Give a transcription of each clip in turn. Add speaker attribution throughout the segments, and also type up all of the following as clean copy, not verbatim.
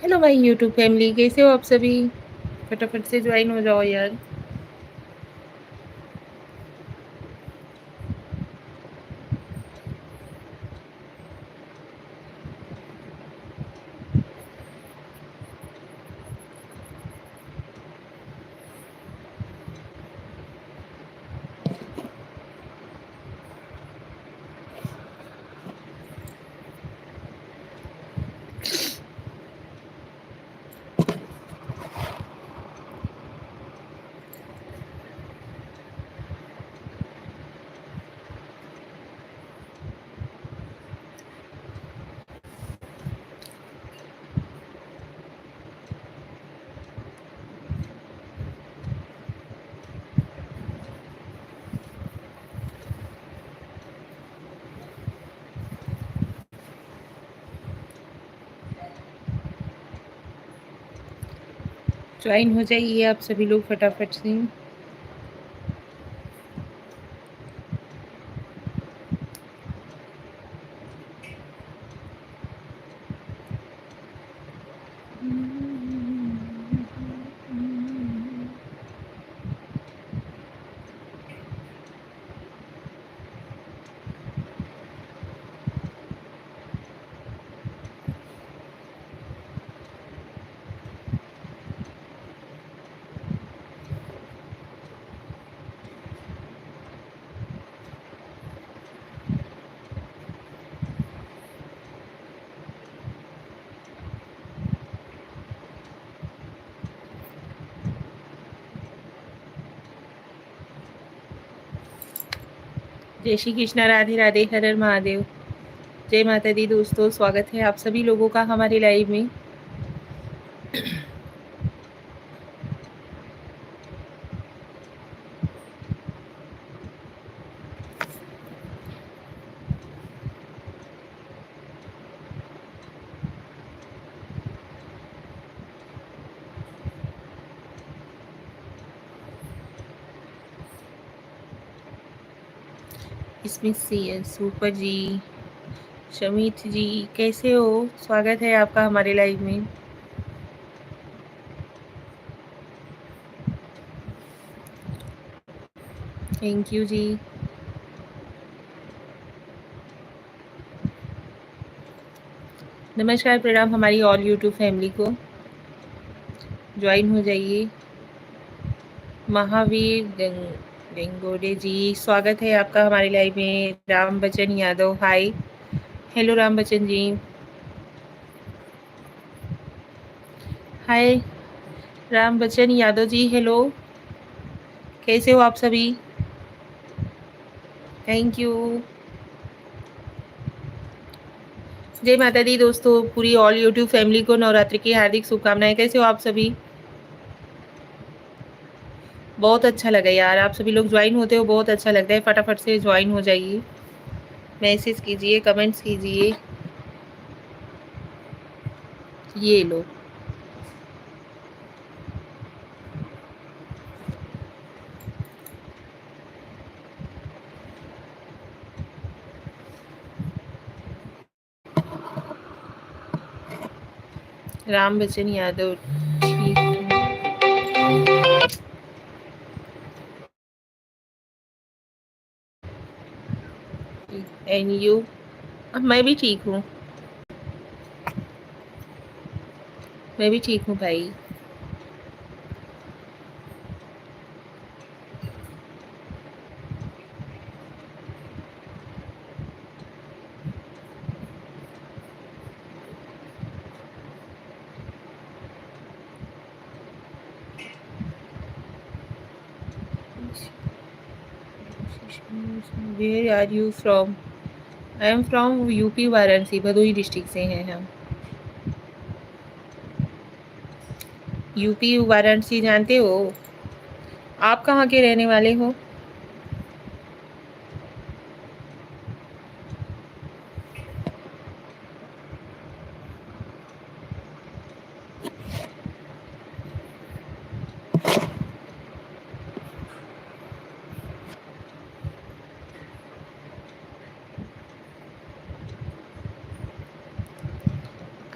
Speaker 1: Hello my YouTube family, कैसे हो आप सभी? फटाफट से ज्वाइन हो जाओ यार। ज्वाइन हो जाइए आप सभी लोग फटाफट से। जय श्री कृष्णा, राधे राधे, हर हर महादेव। जय माता दी दोस्तों, स्वागत है आप सभी लोगों का हमारे लाइव में। इसमें सुपर जी, शमित जी, कैसे हो? स्वागत है आपका हमारे लाइव में। थैंक यू जी। नमस्कार, प्रणाम हमारी ऑल यूट्यूब फैमिली को। ज्वाइन हो जाइए। महावीर गंगोडे जी, स्वागत है आपका हमारे लाइव में। राम बच्चन यादव, हाय। हेलो राम बच्चन जी, हाय। राम बच्चन यादव जी, हेलो। कैसे हो आप सभी? Thank you. जय माता दी दोस्तों, पूरी ऑल यूट्यूब फैमिली को नवरात्रि की हार्दिक शुभकामनाएं। कैसे हो आप सभी? बहुत अच्छा लगा यार, आप सभी लोग ज्वाइन होते हो, बहुत अच्छा लगता है। फटाफट से ज्वाइन हो जाइए, मैसेज कीजिए, कमेंट्स कीजिए। ये लो, राम बच्चन यादव। And you? मैं भी ठीक हूँ, मैं भी ठीक हूँ भाई। Where are you from? I am from UP, Varanasi, Bhadohi district से हैं हम। यूपी वाराणसी जानते हो? आप कहाँ के रहने वाले हो?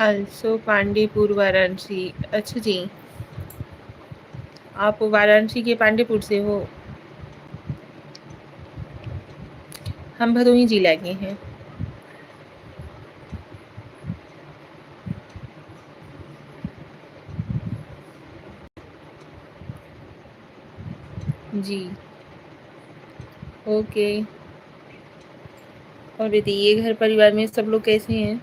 Speaker 1: आल्सो पांडेपुर वाराणसी। अच्छा जी, आप वाराणसी के पांडेपुर से हो? हम भदोही जिला के हैं। जी, ओके। और बताइए घर परिवार में सब लोग कैसे हैं?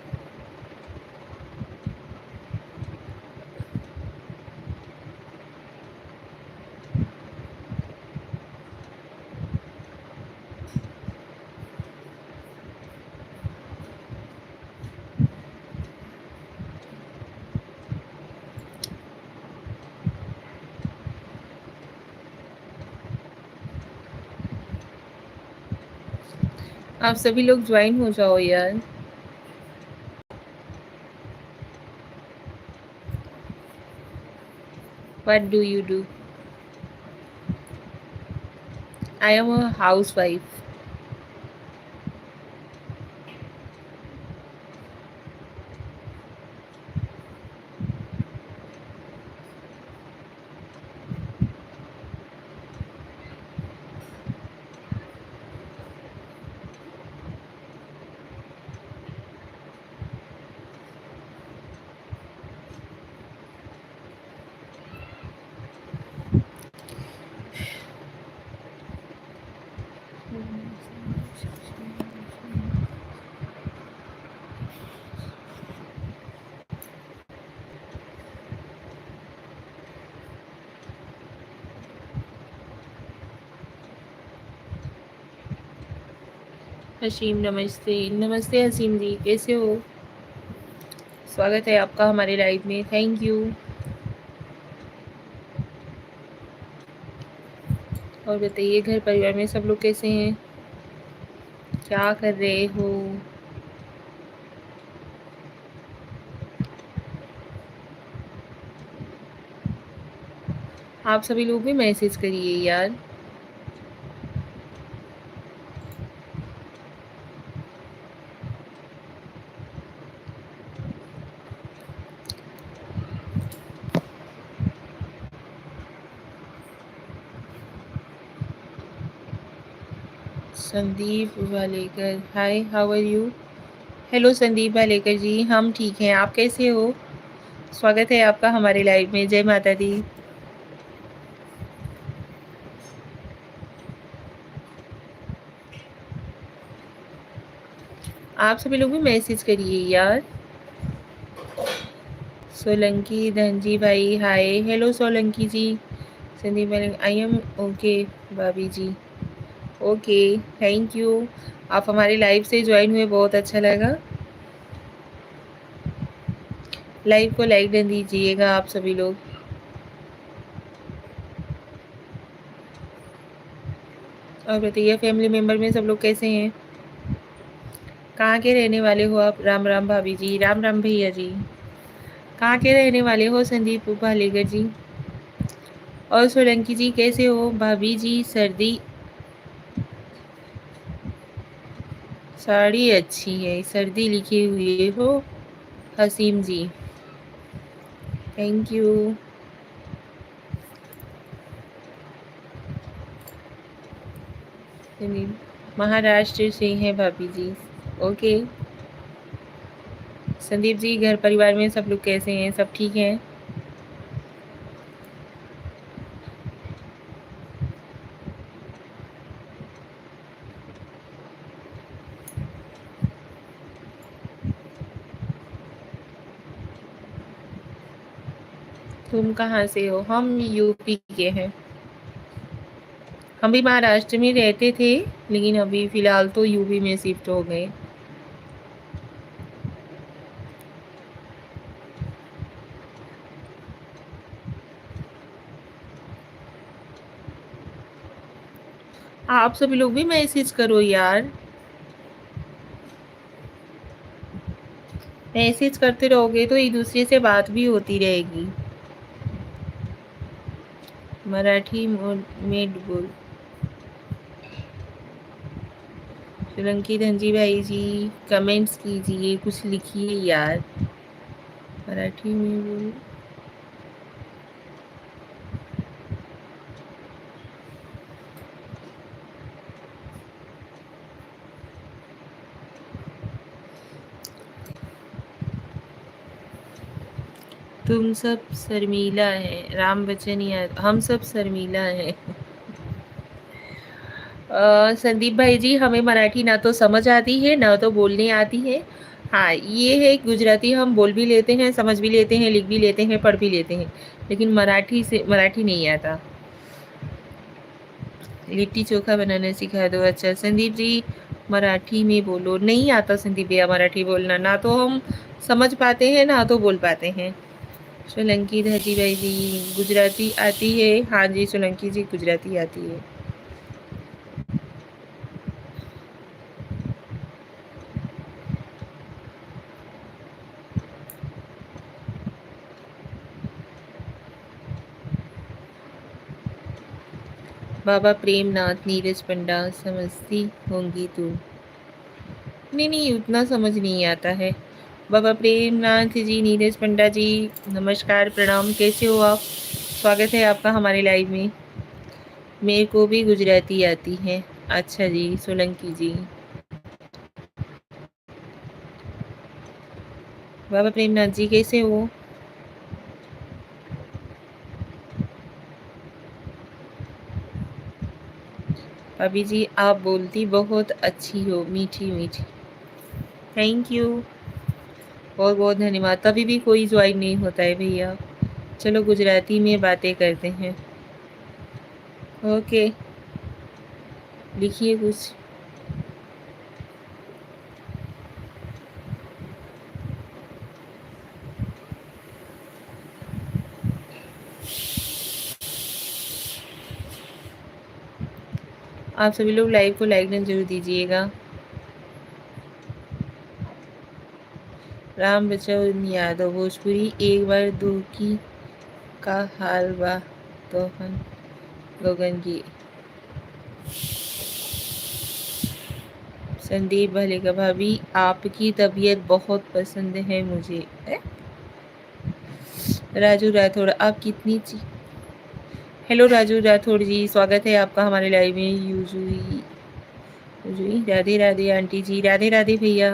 Speaker 1: आप सभी लोग ज्वाइन हो जाओ यार। What do you do? I am a housewife. Hasim नमस्ते। नमस्ते हसीम जी, कैसे हो? स्वागत है आपका हमारे लाइव में। Thank you. और बताइए घर परिवार में सब लोग कैसे हैं? क्या कर रहे हो? आप सभी लोग भी मैसेज करिए यार। Sandeep Walekar, hi, how are you? Hello Sandeep Walekar ji, हम ठीक हैं। आप कैसे हो? स्वागत है आपका हमारे लाइव में। जय माता दी। आप सभी लोग भी मैसेज करिए यार। सोलंकी धनजी भाई, hi. Hello Solanki ji. Sandeep Walekar, I am okay भाभी जी। Okay, thank you. आप हमारे लाइव से ज्वाइन हुए, बहुत अच्छा लगा। लाइव को लाइक कर दीजिएगा आप सभी लोग। और बताइए फैमिली मेंबर में सब लोग कैसे हैं? कहाँ के रहने वाले हो आप? राम राम भाभी जी, राम राम भैया जी। कहाँ के रहने वाले हो संदीप भालेकर जी? और सोलंकी जी कैसे हो? भाभी जी सर्दी, साड़ी अच्छी है, सर्दी लिखे हुए हो हसीम जी। Thank you. महाराष्ट्र से हैं भाभी जी। ओके। संदीप जी घर परिवार में सब लोग कैसे हैं? सब ठीक हैं? तुम कहाँ से हो? हम यूपी के हैं। हम भी महाराष्ट्र में रहते थे, लेकिन अभी फिलहाल तो यूपी में शिफ्ट हो गए। आप सभी लोग भी मैसेज करो यार। मैसेज करते रहोगे तो एक दूसरे से बात भी होती रहेगी। मराठी में बोल। श्रीलंकी धनजी भाई जी, कमेंट्स कीजिए, कुछ लिखिए यार। मराठी में बोलो। तुम सब शर्मीला हैं, राम बच्चन याद, हम सब शर्मीला हैं। संदीप भाई जी, हमें मराठी ना तो समझ आती है ना तो बोलने आती है। हाँ, ये है गुजराती हम बोल भी लेते हैं, समझ भी लेते हैं, लिख भी लेते हैं, पढ़ भी लेते हैं, लेकिन मराठी नहीं आता। लिट्टी चोखा बनाना सिखा दो। अच्छा संदीप जी, मराठी में बोलो। नहीं आता संदीप भैया मराठी बोलना, ना तो हम समझ पाते हैं ना तो बोल पाते हैं। सोलंकी धाजी भाई जी, गुजराती आती है? हाँ जी सोलंकी जी, गुजराती आती है। बाबा प्रेमनाथ, नीरज पंडा, समझती होंगी तू? नहीं नहीं, उतना समझ नहीं आता है। बाबा प्रेमनाथ जी, नीरज पंडा जी, नमस्कार प्रणाम, कैसे हो आप? स्वागत है आपका हमारे लाइव में। मेरे को भी गुजराती आती है। अच्छा जी सोलंकी जी। बाबा प्रेमनाथ जी कैसे हो? भाभी जी आप बोलती बहुत अच्छी हो, मीठी मीठी। थैंक यू, बहुत बहुत धन्यवाद। कभी भी कोई ज्वाइन नहीं होता है भैया। चलो गुजराती में बातें करते हैं। ओके, लिखिए कुछ। आप सभी लोग लाइव को लाइक डन जरूर दीजिएगा। राम बच्चन यादव, भोजपुरी एक बार दो की का हाल बा तोहन लोगन की। संदीप भले का, भाभी आपकी तबीयत बहुत पसंद है मुझे। राजू राठौड़, आप कितनी हेलो राजू राठौड़ जी, स्वागत है आपका हमारे लाइव में। यूजुई यूजुई, राधे राधे आंटी जी, राधे राधे भैया।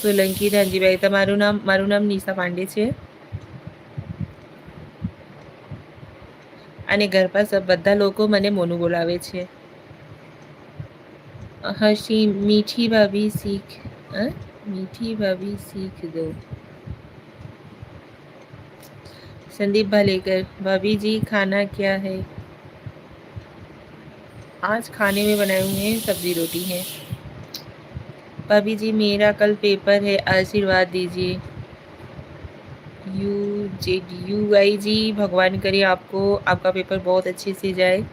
Speaker 1: સોલંકી ધનજીભાઈ, મારું નામ નિશા પાંડે છે અને ઘર પર બધા લોકો મને મોનુ બોલાવે છે। હર્ષી, मीठी भाभी सीख मीठी भाभी सीख दो। संदीप भालेकर, भाभी जी खाना क्या है? आज खाने में बनाए हुए हैं सब्जी रोटी है। भाभी जी मेरा कल पेपर है, आशीर्वाद दीजिए। यू आई जी, भगवान करे आपको आपका पेपर बहुत अच्छे से जाए।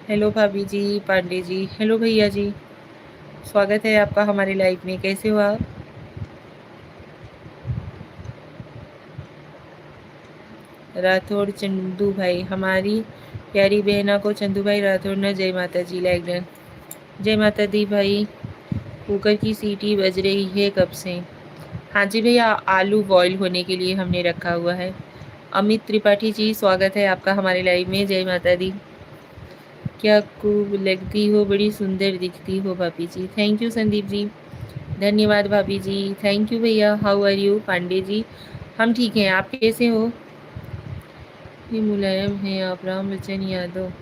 Speaker 1: हेलो भाभी जी, पांडे जी, हेलो भैया जी, स्वागत है आपका हमारे लाइव में। कैसे हो आप? राठौड़ चंदू भाई, हमारी प्यारी बहना को चंदू भाई राठौड़ ने जय माता जी लाइक डन। जय माता दी भाई। कुकर की सीटी बज रही है कब से? हाँ जी भैया, आलू बॉईल होने के लिए हमने रखा हुआ है। अमित त्रिपाठी जी, स्वागत है आपका हमारे लाइव में। जय माता दी। क्या खूब लगती हो, बड़ी सुंदर दिखती हो भाभी जी। थैंक यू संदीप जी, धन्यवाद भाभी जी। थैंक यू भैया। हाउ आर यू पांडे जी? हम ठीक हैं, आप कैसे हो? ये मुलायम है आप, राम बच्चन यादव।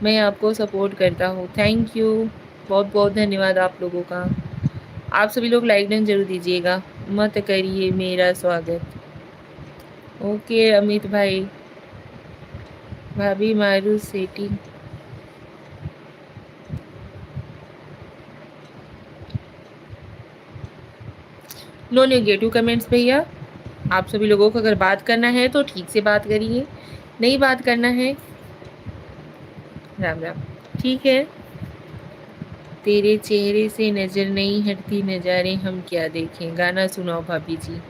Speaker 1: मैं आपको सपोर्ट करता हूँ। थैंक यू, बहुत बहुत धन्यवाद आप लोगों का। आप सभी लोग लाइक डन जरूर दीजिएगा, मत करिए मेरा स्वागत। ओके अमित भाई। भाभी मारू सेटिंग। नो नेगेटिव कमेंट्स भैया। आप सभी लोगों को अगर बात करना है तो ठीक से बात करिए, नहीं बात करना है राम राम, ठीक है। तेरे चेहरे से नजर नहीं हटती, नजारे हम क्या देखें। गाना सुनाओ भाभी जी।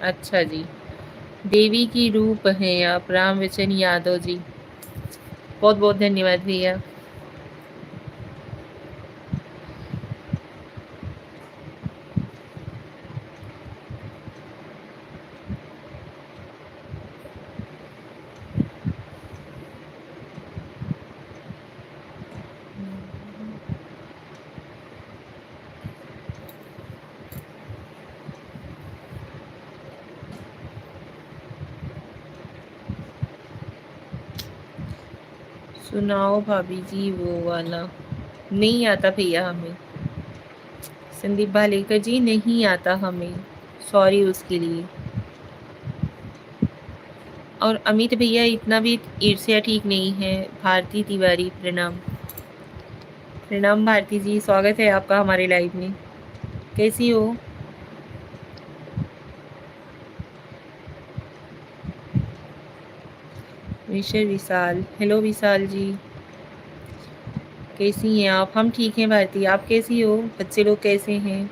Speaker 1: अच्छा जी, देवी की रूप हैं आप, राम वचन यादव जी, बहुत बहुत धन्यवाद भैया। सुनाओ भाभी जी वो वाला। नहीं आता भैया हमें। संदीप भालेकर जी नहीं आता हमें, सॉरी उसके लिए। और अमित भैया इतना भी ईर्ष्या ठीक नहीं है। भारती तिवारी प्रणाम। प्रणाम भारती जी, स्वागत है आपका हमारे लाइव में। कैसी हो? मिस्टर विशाल, हेलो विशाल जी, कैसी हैं आप? हम ठीक हैं भारती, आप कैसी हो? बच्चे लोग कैसे हैं?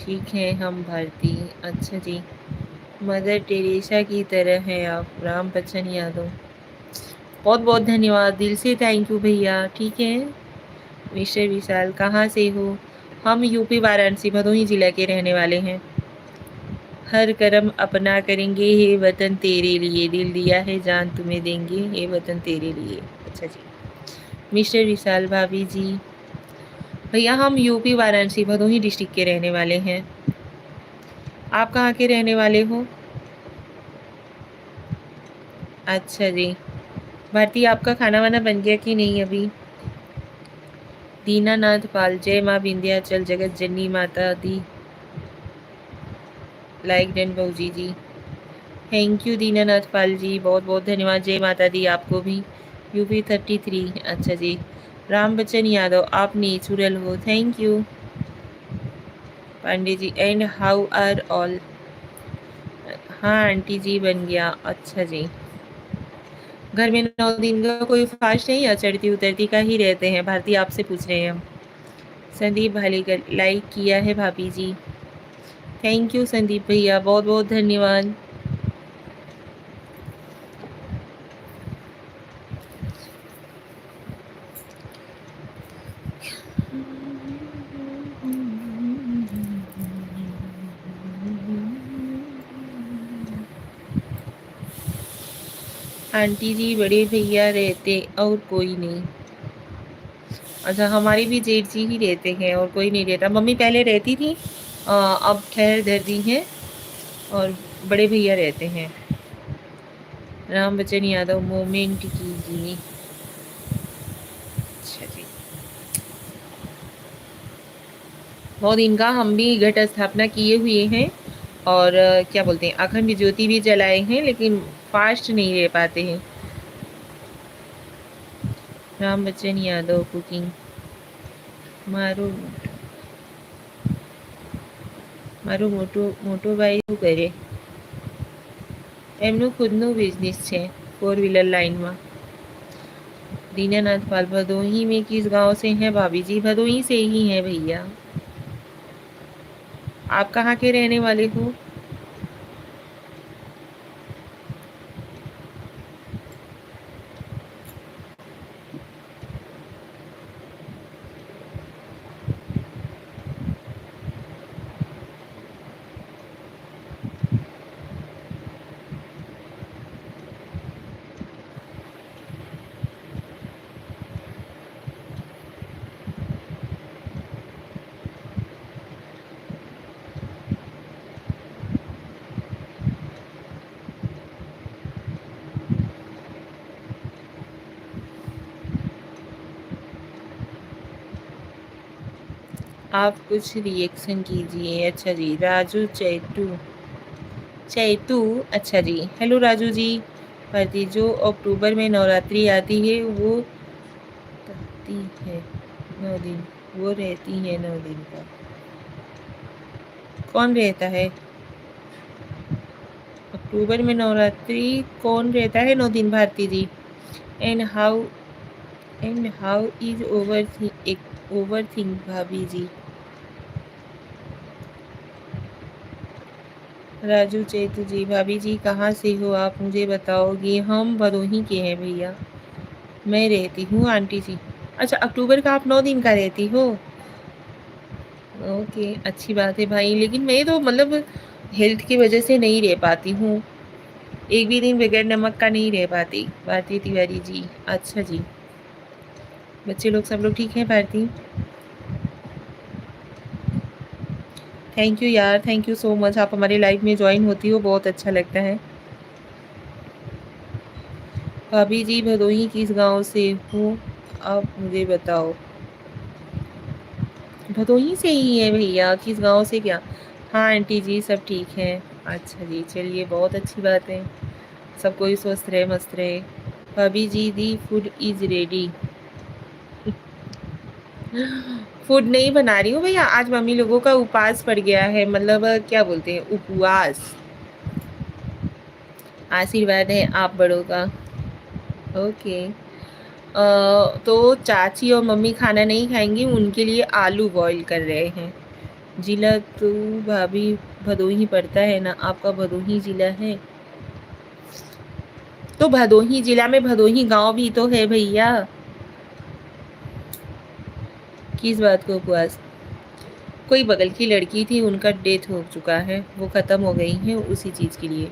Speaker 1: ठीक है हम भारती। अच्छा जी। मदर टेरेसा की तरह हैं आप, राम बच्चन यादव। बहुत बहुत धन्यवाद, दिल से थैंक यू भैया। ठीक है मिस्टर विशाल, कहाँ से हो? हम यूपी वाराणसी भदोही जिला के रहने वाले हैं। हर कर्म अपना करेंगे, हे वतन तेरे लिए, दिल दिया है जान तुम्हें देंगे, हे वतन तेरे लिए। अच्छा जी। मिस्टर विशाल भाभी जी, भैया हम यूपी वाराणसी भदोही डिस्ट्रिक्ट के रहने वाले हैं। आप कहाँ के रहने वाले हो? अच्छा जी। भारती आपका खाना वाना बन गया कि नहीं अभी? दीनानाथ पाल, जय माँ विंध्याचल जगत जननी माता दी। लाइक डन बहुजी जी, थैंक यू दीनानाथ पाल जी, बहुत बहुत धन्यवाद। जय माता दी आपको भी। यूपी 33। अच्छा जी। राम बच्चन यादव, आप नेचुरल हो, thank you. Pandey ji, and how are all? हाँ आंटी जी बन गया। अच्छा जी। घर में 9 दिन का कोई फास्ट नहीं या चढ़ती उतरती का ही रहते हैं? भारती आपसे पूछ रहे हैं हम। संदीप भालेकर, लाइक किया है भाभी जी, थैंक यू संदीप भैया, बहुत बहुत धन्यवाद। आंटी जी बड़े भैया रहते और कोई नहीं? अच्छा, हमारी भी जेठ जी ही रहते हैं और कोई नहीं रहता। मम्मी पहले रहती थी, अब खैर धर दी है, और बड़े भैया रहते हैं। राम बच्चन यादव, मोमेंट कीजिए। अच्छा जी। बहुत दिन का हम भी घट स्थापना किए हुए हैं, और क्या बोलते हैं, अखंड ज्योति भी जलाए हैं, लेकिन फास्ट नहीं रह पाते हैं। राम बच्चन यादव कुकिंग। मारो મારું મોટો ભાઈ શું કરે? એમનું ખુદનું બિઝનેસ છે फोर व्हीलर लाइन में। दीनानाथ पाल, भदोही में किस गांव से हैं भाभी जी? भदोही से ही हैं भैया। आप कहाँ के रहने वाले हो? आप कुछ रिएक्शन कीजिए। अच्छा जी। राजू चैतू, चैतू, अच्छा जी। हेलो राजू जी। भारती, जो अक्टूबर में नवरात्रि आती है वो रहती है 9 दिन, वो रहती है 9 दिन का। कौन रहता है अक्टूबर में नवरात्रि? कौन रहता है 9 दिन Bharti ji? And how is over think भाभी जी? राजू चेतु जी, भाभी जी कहाँ से हो आप, मुझे बताओगे? हम भदोही के हैं भैया। मैं रहती हूँ आंटी जी। अच्छा, अक्टूबर का आप 9 दिन का रहती हो? ओके, अच्छी बात है भाई, लेकिन मैं तो मतलब हेल्थ की वजह से नहीं रह पाती हूँ। एक भी दिन बगैर नमक का नहीं रह पाती। भारती तिवारी जी, अच्छा जी। बच्चे लोग सब लोग ठीक हैं भारती? थैंक यू यार, थैंक यू सो मच, आप हमारे लाइव में ज्वाइन होती हो, बहुत अच्छा लगता है। भाभी जी भदोही किस गांव से हूँ आप मुझे बताओ। भदोही से ही है भैया, किस गांव से क्या। हाँ आंटी जी सब ठीक है। अच्छा जी चलिए बहुत अच्छी बात है, सब कोई स्वस्थ रहे मस्त रहे। भाभी जी the food is ready. Food नहीं बना रही हूँ भैया, आज मम्मी लोगों का उपवास पड़ गया है, मतलब क्या बोलते हैं उपवास। आशीर्वाद है आप बड़ों का। ओके। तो चाची और मम्मी खाना नहीं खाएंगी, उनके लिए आलू बॉईल कर रहे हैं। जिला तो भाभी भदोही पड़ता है ना, आपका भदोही जिला है। तो भदोही जिला में भदोही गांव भी तो है भैया। किस बात को उपवास। कोई बगल की लड़की थी, उनका डेथ हो चुका है, वो ख़त्म हो गई है, उसी चीज़ के लिए।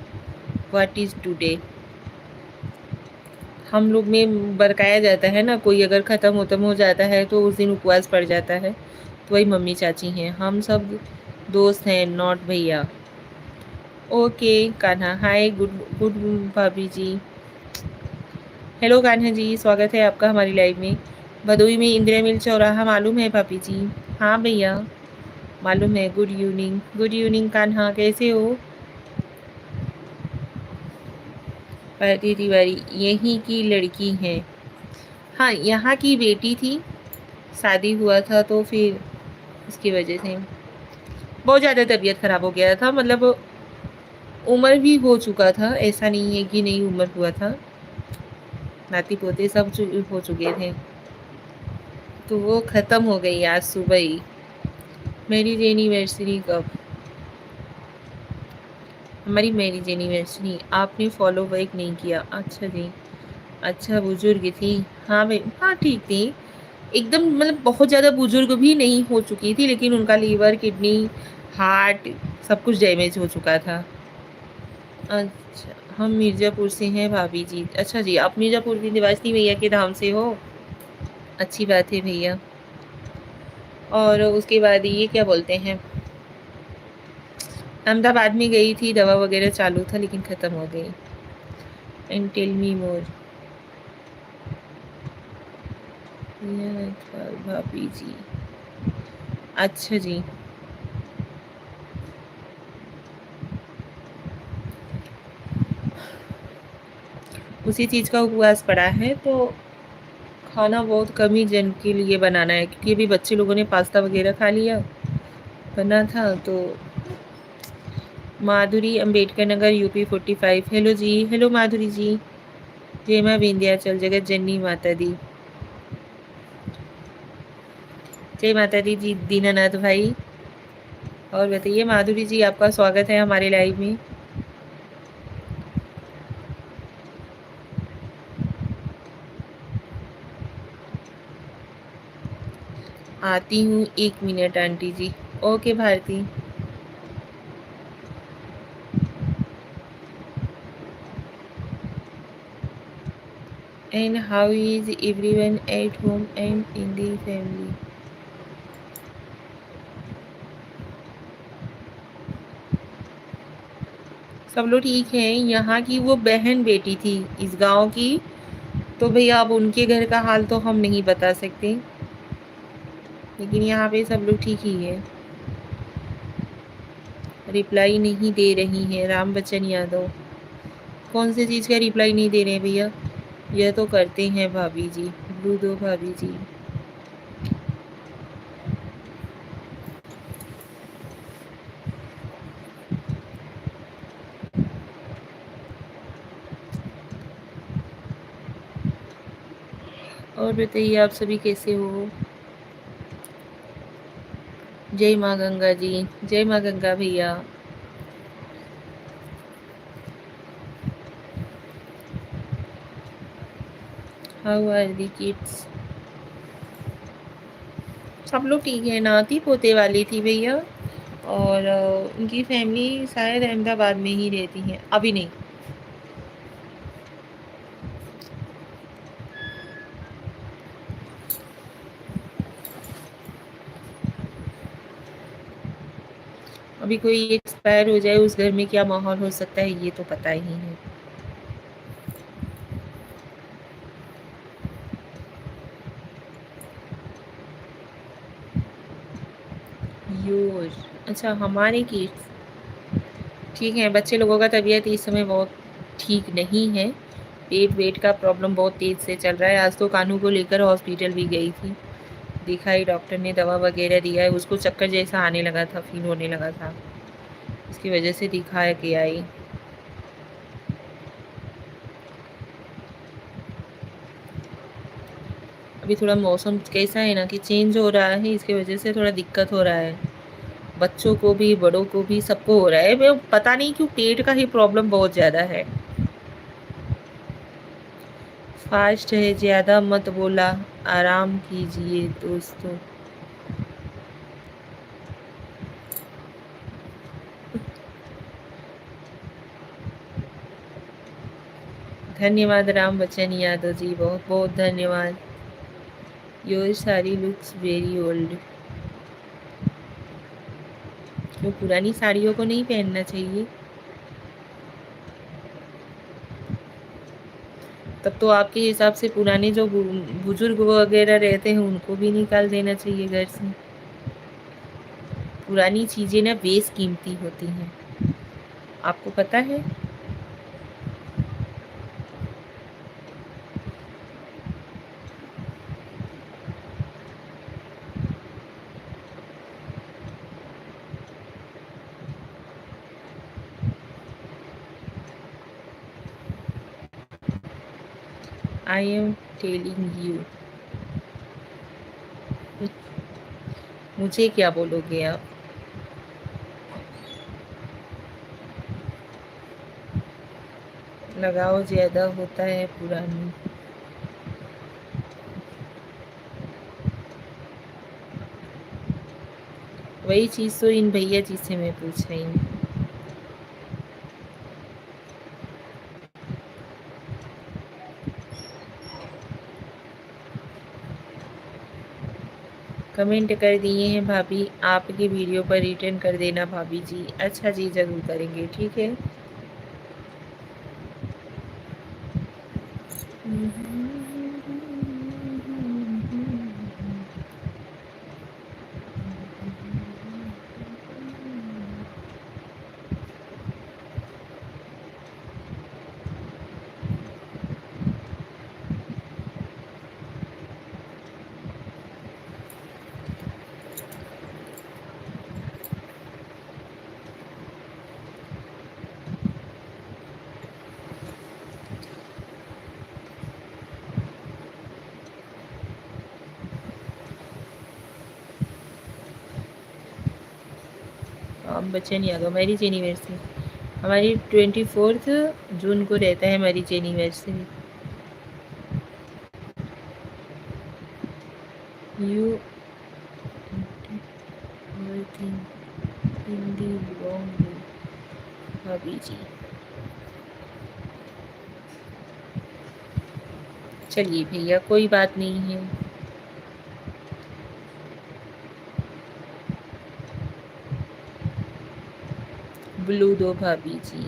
Speaker 1: What is today. हम लोग में बरकाया जाता है ना, कोई अगर ख़त्म हो जाता है तो उस दिन उपवास पड़ जाता है, तो वही मम्मी चाची हैं, हम सब दोस्त हैं नॉट भैया। Okay Kanha hi good good भाभी जी। हेलो कान्हा जी स्वागत है आपका हमारी लाइव में। भदोई में इंदिरा मिल चौराहा मालूम है भाभी जी। हाँ भैया मालूम है। गुड इवनिंग कान्हा कैसे हो। भारती तिवारी यहीं की लड़की है। हाँ यहाँ की बेटी थी, शादी हुआ था तो फिर इसकी वजह से बहुत ज़्यादा तबीयत ख़राब हो गया था, मतलब उम्र भी हो चुका था, ऐसा नहीं है कि नहीं उम्र हुआ था, नाती पोते सब हो चुके थे, तो वो ख़त्म हो गई आज सुबह ही। मैरिज एनिवर्सरी कब। हमारी मैरिज एनिवर्सरी आपने फॉलो बैक नहीं किया। अच्छा जी। अच्छा बुजुर्ग थी। हाँ भाई हाँ ठीक थी, एकदम मतलब बहुत ज़्यादा बुजुर्ग भी नहीं हो चुकी थी, लेकिन उनका लीवर किडनी हार्ट सब कुछ डैमेज हो चुका था। अच्छा हम मिर्ज़ापुर से हैं भाभी जी। अच्छा जी आप मिर्ज़ापुर विंध्यवासिनी भैया के धाम से हो। अच्छी बात है भैया। और उसके बाद ये क्या बोलते हैं, अहमदाबाद में गई थी, दवा वगैरह चालू था लेकिन ख़त्म हो गई। एंड टेल मी मोर। भाभी जी। अच्छा जी। उसी चीज़ का उपवास पड़ा है, तो खाना बहुत कम ही जन के लिए बनाना है, क्योंकि अभी बच्चे लोगों ने पास्ता वगैरह खा लिया बना था तो। माधुरी अंबेडकर नगर यूपी 45। हेलो जी हेलो माधुरी जी। जय माँ विंध्याचल जगत जननी माता दी। जय माता दी जी दीनानाथ भाई। और बताइए माधुरी जी आपका स्वागत है हमारे लाइव में। आती हूँ 1 minute aunty ji. Okay Bharti. And how is everyone at home and in the family. सब लोग ठीक हैं, यहाँ की वो बहन बेटी थी इस गांव की, तो भैया अब उनके घर का हाल तो हम नहीं बता सकते, लेकिन यहाँ पे सब लोग ठीक ही है। रिप्लाई नहीं दे रही हैं राम बच्चन यादव। कौन सी चीज़ का रिप्लाई नहीं दे रहे हैं भैया। यह तो करते हैं भाभी जी। ब्लू दो भाभी जी। और बताइए आप सभी कैसे हो। जय माँ गंगा जी। जय माँ गंगा भैया। How are the kids. सब लोग ठीक है, नाती पोते वाली थी भैया, और उनकी फैमिली शायद अहमदाबाद में ही रहती है, अभी नहीं। अभी कोई एक्सपायर हो जाए उस घर में क्या माहौल हो सकता है ये तो पता ही है। योर, अच्छा हमारे किड्स ठीक है। बच्चे लोगों का तबीयत इस समय बहुत ठीक नहीं है। पेट वेट का प्रॉब्लम बहुत तेज़ से चल रहा है। आज तो कानू को लेकर हॉस्पिटल भी गई थी, दिखाई, डॉक्टर ने दवा वगैरह दिया है। उसको चक्कर जैसा आने लगा था, फील होने लगा था, इसकी वजह से दिखा के आई। अभी थोड़ा मौसम कैसा है ना कि चेंज हो रहा है, इसकी वजह से थोड़ा दिक्कत हो रहा है। बच्चों को भी, बड़ों को भी, सबको हो रहा है। मैं पता नहीं क्यों पेट का ही प्रॉब्लम बहुत ज़्यादा है। फास्ट है, ज़्यादा मत बोला, आराम कीजिए दोस्तों। धन्यवाद राम बच्चन यादव जी, बहुत बहुत धन्यवाद। Your sari looks very old. क्यों पुरानी साड़ियों को नहीं पहनना चाहिए? तब तो आपके हिसाब से पुराने जो बुजुर्ग वगैरह रहते हैं उनको भी निकाल देना चाहिए घर से। पुरानी चीज़ें ना बेशकीमती होती हैं, आपको पता है? I am telling you. मुझे क्या बोलोगे आप? लगाव ज़्यादा होता है पुरानी। वही चीज़ तो इन भैया जी से मैं पूछ रही हूँ। कमेंट कर दिए हैं भाभी, आपकी वीडियो पर रिटर्न कर देना भाभी जी। अच्छा जी, ज़रूर करेंगे, ठीक है। बच्चन यादव, मैरिज एनिवर्सरी हमारी 24 जून को रहता है marriage anniversary. You Hindi long भाभी जी। चलिए भैया, कोई बात नहीं है। ब्लू दो भाभी जी।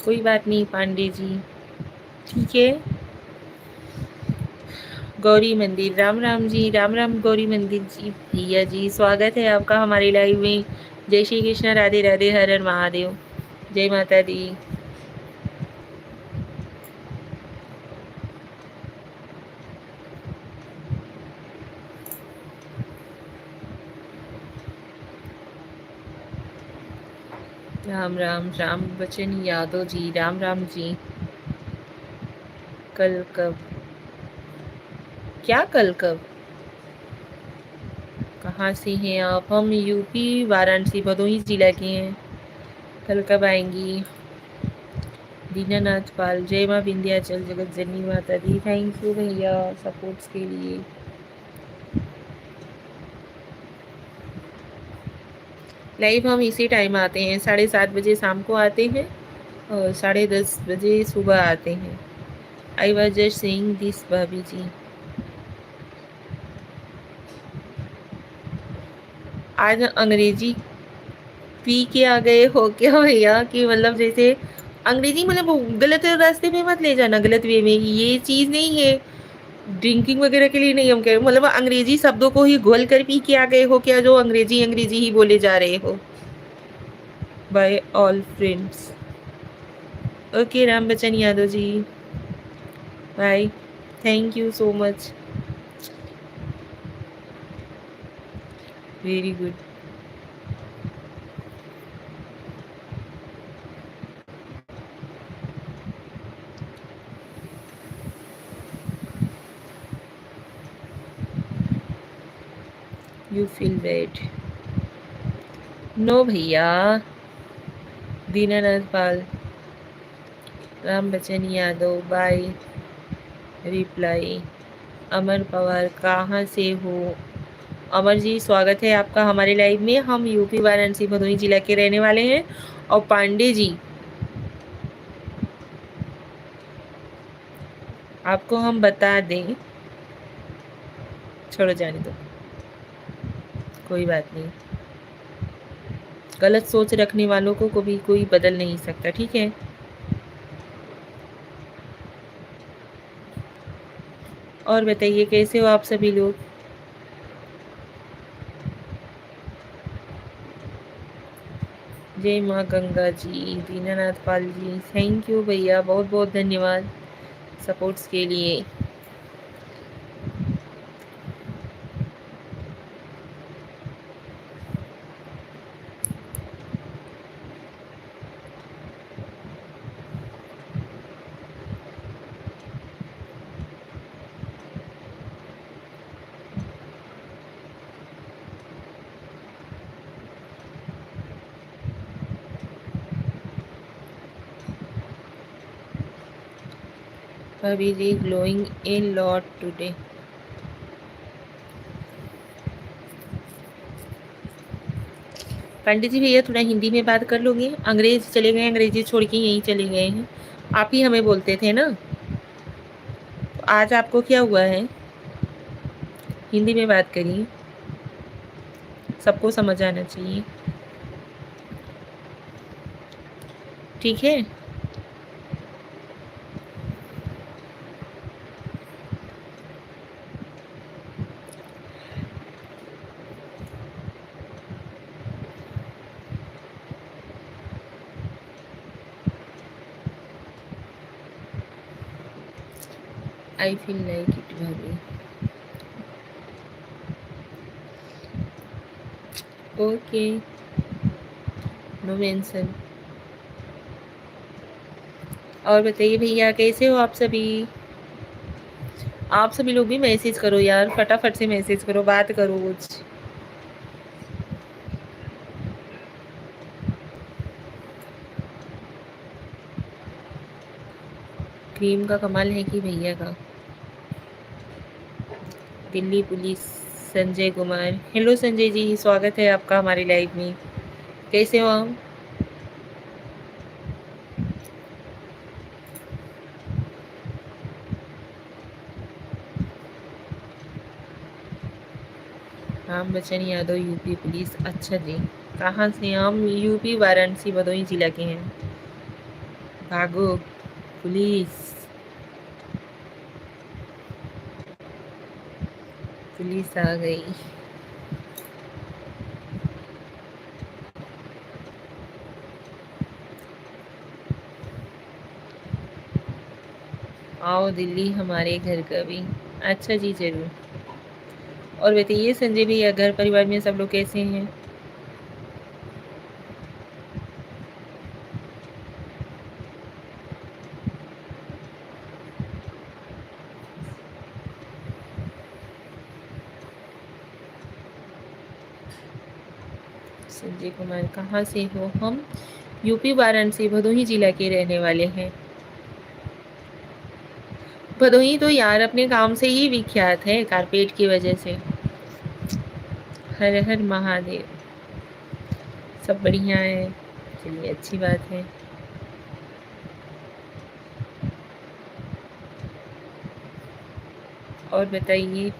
Speaker 1: कोई बात नहीं पांडे जी, ठीक है। गौरी मंदिर, राम राम जी, राम राम गौरी मंदिर जी। भैया जी, स्वागत है आपका हमारे लाइव में। जय श्री कृष्ण, राधे राधे, हर हर महादेव, जय माता दी। राम राम, राम बच्चन यादव जी, राम राम जी। कल कब? क्या कल कब? कहाँ से हैं आप? हम यूपी वाराणसी भदोही जिला के हैं। कल कब आएंगी? दीनानाथ पाल, जय माँ विंध्याचल जगत जननी माता दी। थैंक यू भैया सपोर्ट्स के लिए। लाइव हम इसी टाइम आते हैं, 7:30 बजे शाम को आते हैं और 10:30 बजे सुबह आते हैं। I was just saying this भाभी जी। आज अंग्रेजी पी के आ गए हो क्या भैया? कि मतलब जैसे अंग्रेजी मतलब वो गलत रास्ते पे मत ले जाना, गलत वे में, ये चीज़ नहीं है। ड्रिंकिंग वगैरह के लिए नहीं हम कह रहे, मतलब अंग्रेजी शब्दों को ही घोल कर पी के आ गए हो क्या, जो अंग्रेजी अंग्रेजी ही बोले जा रहे हो। Bye all friends. Okay Ram Bachchan Yadav ji, bye, thank you so much, very good. You feel bad? No भैया। Dinanath Pal, Ram Bachchan Yadav, bye, reply. अमर पवार, कहाँ से हो? अमर जी स्वागत है आपका हमारे लाइव में। हम यूपी वाराणसी भदोही जिला के रहने वाले हैं। और पांडे जी, आपको हम बता दें, छोड़ो जाने दो, कोई बात नहीं। गलत सोच रखने वालों को कभी कोई बदल नहीं सकता, ठीक है। और बताइए कैसे हो आप सभी लोग? जय माँ गंगा जी, दीनानाथ पाल जी, थैंक यू भैया, बहुत बहुत धन्यवाद सपोर्ट्स के लिए। भाभी जी ग्लोइंग ए लॉट टुडे। पंडित जी भैया थोड़ा हिंदी में बात कर लोगे? अंग्रेज चले गए, अंग्रेजी छोड़ के यहीं चले गए हैं। आप ही हमें बोलते थे ना, तो आज आपको क्या हुआ है? हिंदी में बात करिए, सबको समझ आना चाहिए, ठीक है। आई फील लाइक इट भाभी। Okay, no mention. और बताइए भैया कैसे हो आप सभी? आप सभी लोग भी मैसेज करो यार, फटाफट से मैसेज करो, बात करो कुछ। क्रीम का कमाल है कि भैया का। दिल्ली पुलिस, संजय कुमार, हेलो संजय जी, स्वागत है आपका हमारे लाइव में। कैसे हो आप? राम बच्चन यादव यूपी पुलिस, अच्छा जी। कहाँ से? हम यूपी वाराणसी भदोही जिला के हैं। भागो पुलिस, पुलिस आ गई। आओ दिल्ली हमारे घर का भी। अच्छा जी जरूर। और बताइए संजय भैया, घर परिवार में सब लोग कैसे हैं? संजय कुमार, कहाँ से हो? हम यूपी वाराणसी भदोही जिला के रहने वाले हैं। भदोही तो यार अपने काम से ही विख्यात है, कारपेट की वजह से। हर हर महादेव। सब बढ़िया है, चलिए अच्छी बात है। और बताइए।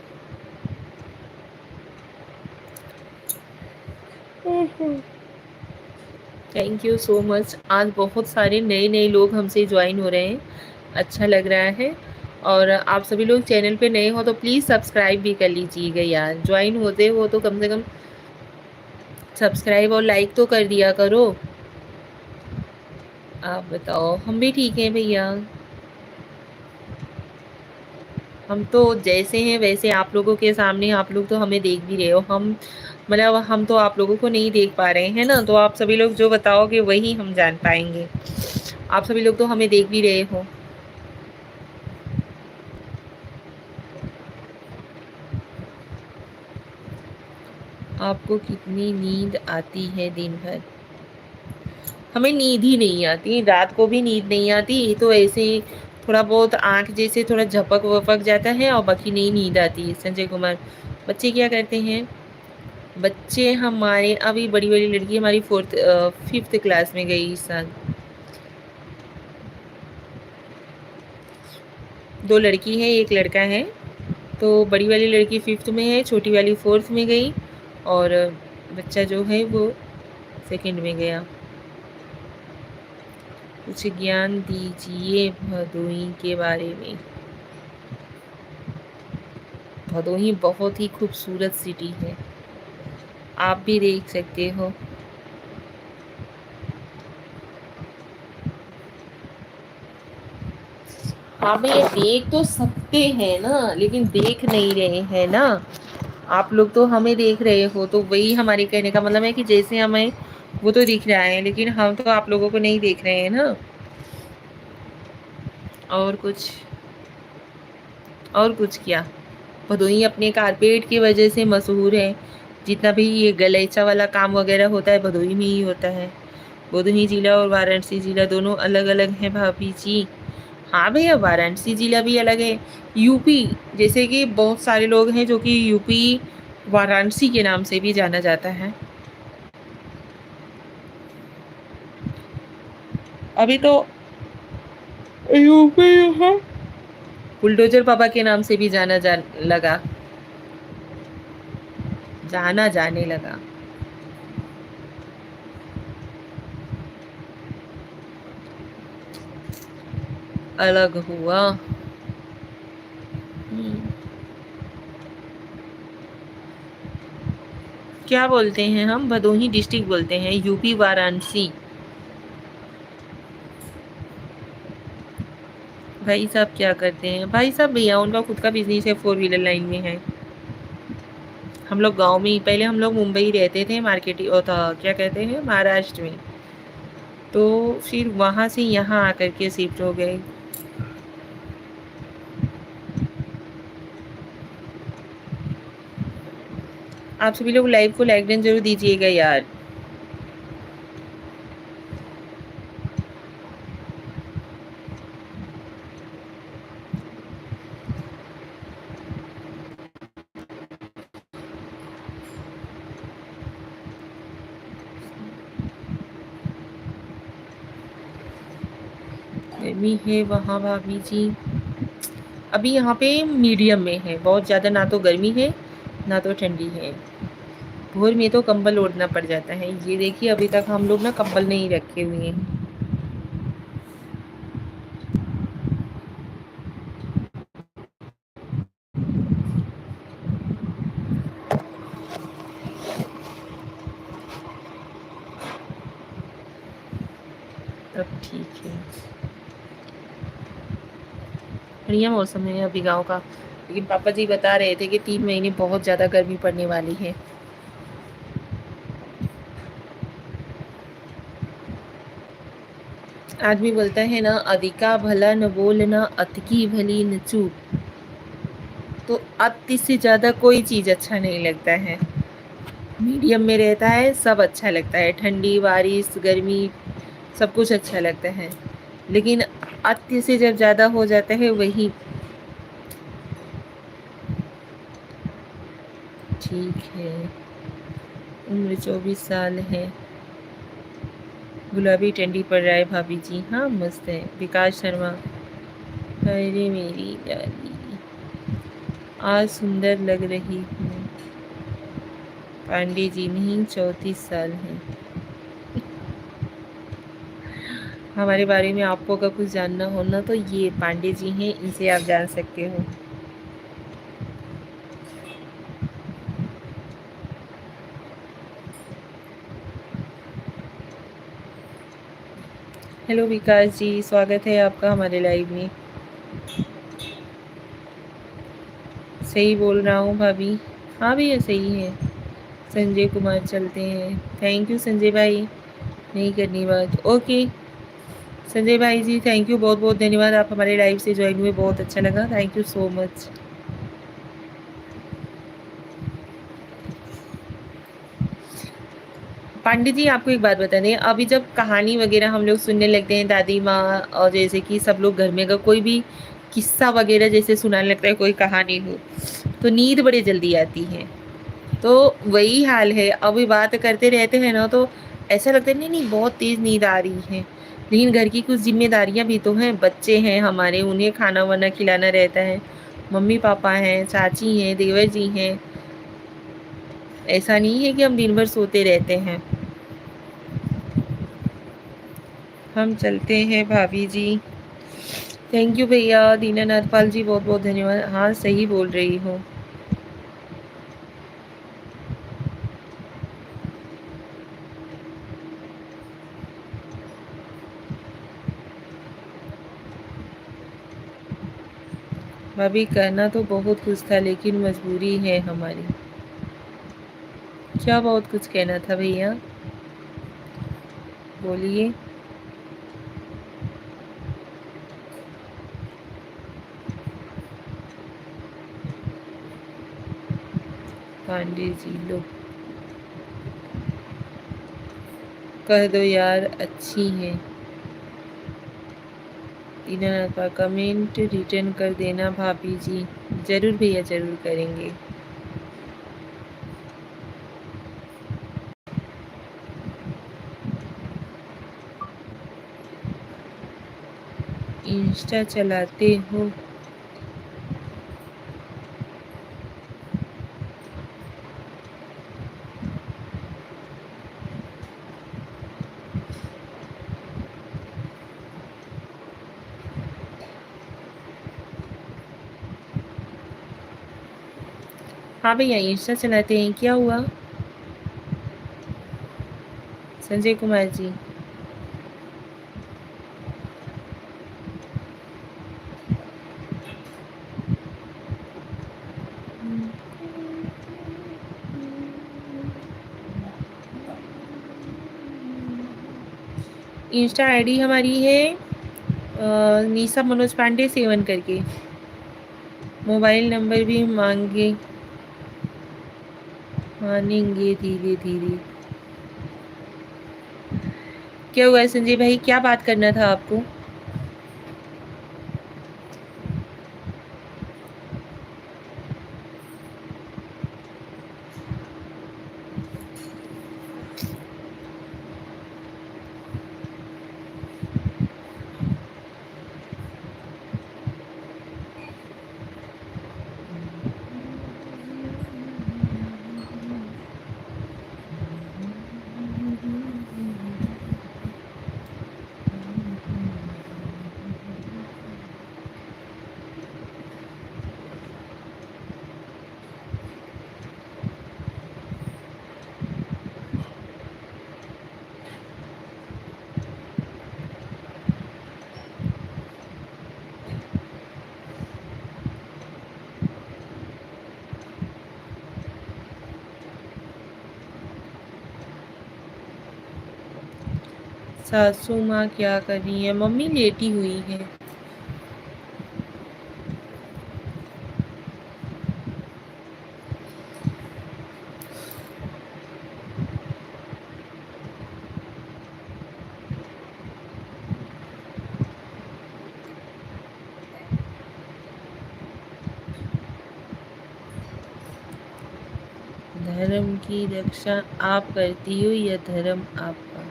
Speaker 1: Thank you so much. आज बहुत सारे नए-नए लोग हमसे जॉइन हो रहे हैं, अच्छा लग रहा है। और आप सभी लोग चैनल पे नए हो तो प्लीज़ सब्सक्राइब भी कर लीजिएगा यार। जॉइन होते हो तो कम से कम सब्सक्राइब और लाइक तो कर दिया करो। आप बताओ, हम भी ठीक हैं भैया। हम तो जैसे हैं वैसे आप लोगों के सामने, आप लोग तो हमें देख भी रहे हो। हम मतलब हम तो आप लोगों को नहीं देख पा रहे हैं ना, तो आप सभी लोग जो बताओगे वही हम जान पाएँगे। आप सभी लोग तो हमें देख भी रहे हो। आपको कितनी नींद आती है दिन भर? हमें नींद ही नहीं आती, रात को भी नींद नहीं आती, ये तो ऐसे ही थोड़ा बहुत आँख जैसे थोड़ा झपक-वपक जाता है और बाकी नहीं नींद आती है। संजय कुमार, बच्चे क्या करते हैं? बच्चे हमारे अभी बड़ी वाली लड़की हमारी 5th क्लास में गई इस साल। 2 लड़की है, 1 लड़का है। तो बड़ी वाली लड़की 5th में है, छोटी वाली 4th में गई और बच्चा जो है वो 2nd में गया। कुछ ज्ञान दीजिए भदोही के बारे में। भदोही बहुत ही खूबसूरत सिटी है, आप भी देख सकते हो। हमें देख तो सकते हैं ना, लेकिन देख नहीं रहे हैं ना। आप लोग तो हमें देख रहे हो, तो वही हमारे कहने का मतलब है कि जैसे हमें वो तो दिख रहा है, लेकिन हम तो आप लोगों को नहीं देख रहे हैं ना। और कुछ और कुछ क्या, भदोही अपने कारपेट की वजह से मशहूर है। जितना भी ये गलीचा वाला काम वगैरह होता है भदोही में ही होता है। भदोही जिला और वाराणसी जिला दोनों अलग-अलग हैं भाभी जी। हाँ भैया, वाराणसी जिला भी अलग है। यूपी, जैसे कि बहुत सारे लोग हैं जो कि यूपी वाराणसी के नाम से भी जाना जाता है। अभी तो यूपी है, बुलडोजर बाबा के नाम से भी जाना जाने लगा। अलग हुआ। क्या बोलते हैं हम? भदोही डिस्ट्रिक्ट बोलते हैं, यूपी वाराणसी। भाई साहब क्या करते हैं? भाई साहब भैया उनका खुद का बिजनेस है, 4 व्हीलर लाइन में है। हम लोग गांव में ही, पहले हम लोग मुंबई रहते थे, मार्केटिंग वो था क्या कहते हैं महाराष्ट्र में, तो फिर वहाँ से यहाँ आकर के शिफ्ट हो गए। आप सभी लोग लाइव को लाइक डन जरूर दीजिएगा यार। गर्मी है वहाँ भाभी जी? अभी यहाँ पे मीडियम में है, बहुत ज़्यादा ना तो गर्मी है ना तो ठंडी है। भोर में तो कंबल ओढ़ना पड़ जाता है। ये देखिए अभी तक हम लोग ना कंबल नहीं रखे हुए हैं। तब ठीक है, बढ़िया मौसम है अभी गाँव का। लेकिन पापा जी बता रहे थे कि 3 महीने बहुत ज़्यादा गर्मी पड़ने वाली है। आदमी बोलता है ना, अधिका भला न बोलना, अतकी भली न चूक। तो अति से ज़्यादा कोई चीज़ अच्छा नहीं लगता है, मीडियम में रहता है सब अच्छा लगता है। ठंडी, बारिश, गर्मी सब कुछ अच्छा लगता है, लेकिन अति से जब ज़्यादा हो जाता है वही। ठीक है, उम्र 24 साल है। गुलाबी ठंडी पड़ रहा है भाभी जी। हाँ मस्त है। विकास शर्मा, अरे मेरी लाली आज सुंदर लग रही हूँ। पांडे जी नहीं, 34 साल हैं। हमारे बारे में आपको अगर कुछ जानना हो ना तो ये पांडे जी हैं, इनसे आप जान सकते हो। हेलो विकास जी, स्वागत है आपका हमारे लाइव में। सही बोल रहा हूँ भाभी? हाँ भैया सही है। संजय कुमार चलते हैं। थैंक यू संजय भाई, नहीं करनी बात। ओके संजय भाई जी, थैंक यू, बहुत बहुत धन्यवाद, आप हमारे लाइव से ज्वाइन हुए, बहुत अच्छा लगा, thank you so much. Pandey ji आपको एक बात बता दें, अभी जब कहानी वगैरह हम लोग सुनने लगते हैं दादी माँ, और जैसे कि सब लोग घर में अगर कोई भी किस्सा वगैरह जैसे सुनाने लगता है, कोई कहानी हो, तो नींद बड़े जल्दी आती है। तो वही हाल है, अभी बात करते रहते हैं ना तो ऐसा लगता है नहीं नहीं बहुत तेज नींद आ रही है। लेकिन घर की कुछ जिम्मेदारियां भी तो हैं, बच्चे हैं हमारे, उन्हें खाना वाना खिलाना रहता है, मम्मी पापा हैं, चाची हैं, देवर जी हैं। ऐसा नहीं है कि हम दिन भर सोते रहते हैं। हम चलते हैं भाभी जी। थैंक यू भैया दीनानाथ पाल जी, बहुत बहुत धन्यवाद। हाँ सही बोल रही हो। भाभी करना तो बहुत कुछ था लेकिन मजबूरी है हमारी। क्या बहुत कुछ कहना था भैया, बोलिए। पांडे जी लो, कह दो यार अच्छी है। दीनानाथ पाल कमेंट रिटर्न कर देना भाभी जी। जरूर भैया जरूर करेंगे। इंस्टा चलाते हो? हाँ भैया इंस्टा चलाते हैं, क्या हुआ? संजय कुमार जी, इंस्टा आईडी हमारी है निशा मनोज पांडे 7 करके। मोबाइल नंबर भी मांगे, मानेंगे धीरे धीरे। क्या हुआ संजय भाई, क्या बात करना था आपको? सासू माँ क्या कर रही है? मम्मी लेटी हुई है। धर्म की रक्षा आप करती हो या धर्म आपका?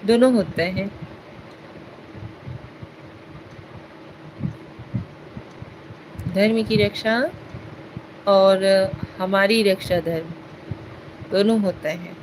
Speaker 1: दोनों होते हैं। धर्म की रक्षा और हमारी रक्षा, धर्म दोनों होता है।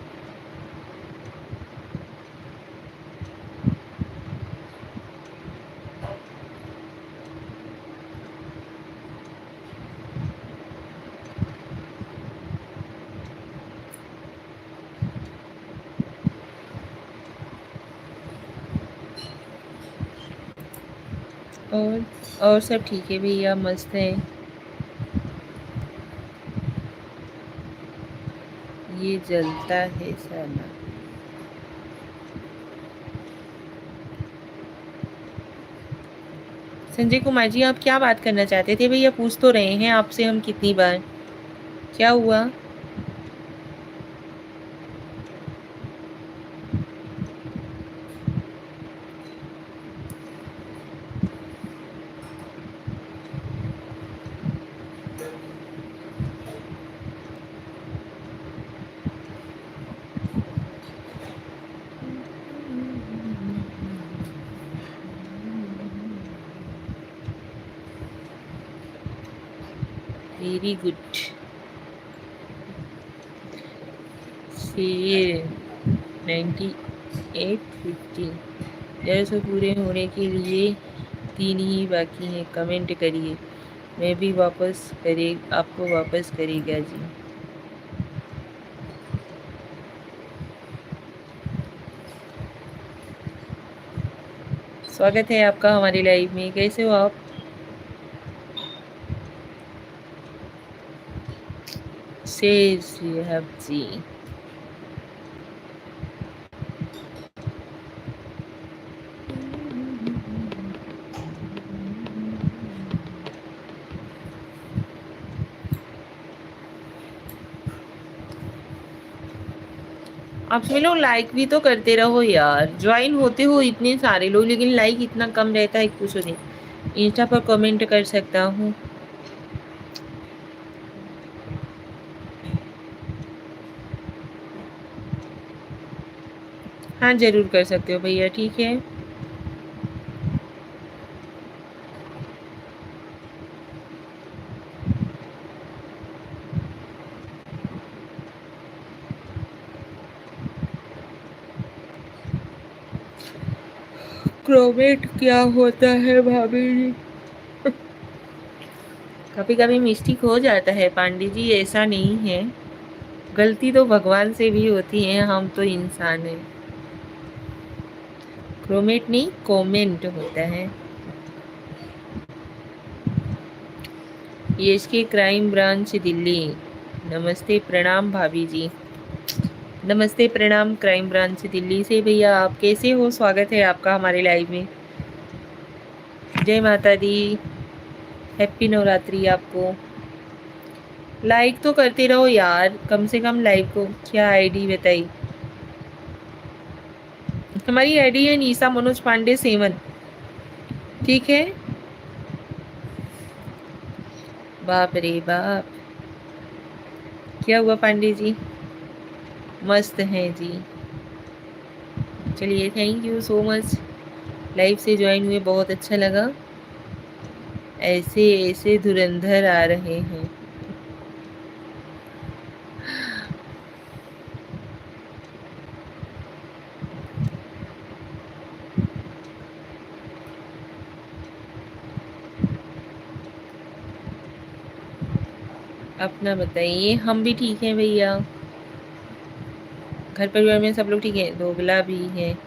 Speaker 1: और सब ठीक है भैया, मस्त है। ये जलता है साला। संजय कुमार जी, आप क्या बात करना चाहते थे भैया? पूछ तो रहे हैं आपसे हम कितनी बार। क्या हुआ? Very good. शेर 9850। 150 पूरे होने के लिए 3 ही बाकी हैं। कमेंट करिए, मैं भी वापस करे आपको वापस करेगा जी। स्वागत है आपका हमारी लाइव में। कैसे हो आप? शेर साहब जी, आप सभी लोग लाइक भी तो करते रहो यार। ज्वाइन होते हो इतने सारे लोग, लेकिन लाइक इतना कम रहता है, कुछ नहीं। इंस्टा पर कमेंट कर सकता हूँ। हाँ जरूर कर सकते हो भैया, ठीक है। क्रोमेट क्या होता है भाभी जी? कभी कभी मिस्टेक हो जाता है पांडे जी, ऐसा नहीं है। गलती तो भगवान से भी होती है, हम तो इंसान हैं। क्रोमेट नहीं, कमेंट होता है। यश के क्राइम ब्रांच दिल्ली। नमस्ते प्रणाम भाभी जी। नमस्ते प्रणाम क्राइम ब्रांच दिल्ली से भैया, आप कैसे हो? स्वागत है आपका हमारे लाइव में। जय माता दी। हैप्पी नवरात्रि आपको। लाइक तो करते रहो यार, कम से कम लाइक को। क्या आईडी बताई? हमारी आईडी है निशा मनोज पांडे 7। ठीक है। बाप रे बाप, क्या हुआ पांडे जी? मस्त हैं जी। चलिए, thank you so much. Live से ज्वाइन हुए बहुत अच्छा लगा। ऐसे ऐसे धुरंधर आ रहे हैं। अपना बताइए। हम भी ठीक हैं भैया। घर परिवार में सब लोग ठीक है? दोगला भी है।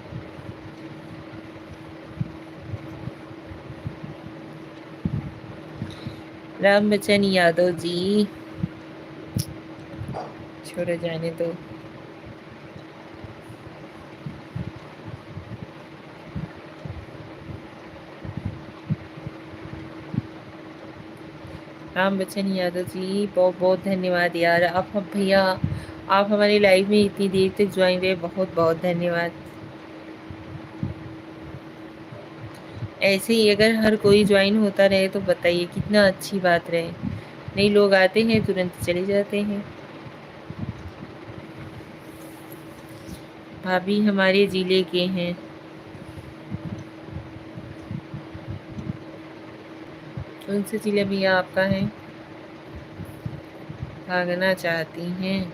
Speaker 1: राम बच्चन यादव जी, छोड़ो जाने दो। राम बच्चन यादव जी, बहुत बहुत धन्यवाद यार। आप भैया, आप हमारी लाइव में इतनी देर तक ज्वाइन रहे, बहुत बहुत धन्यवाद। ऐसे ही अगर हर कोई ज्वाइन होता रहे तो बताइए कितना अच्छी बात रहे। नए लोग आते हैं, तुरंत चले जाते हैं। भाभी हमारे जिले के हैं। कौन से जिले भैया आपका है? भागना चाहती हैं?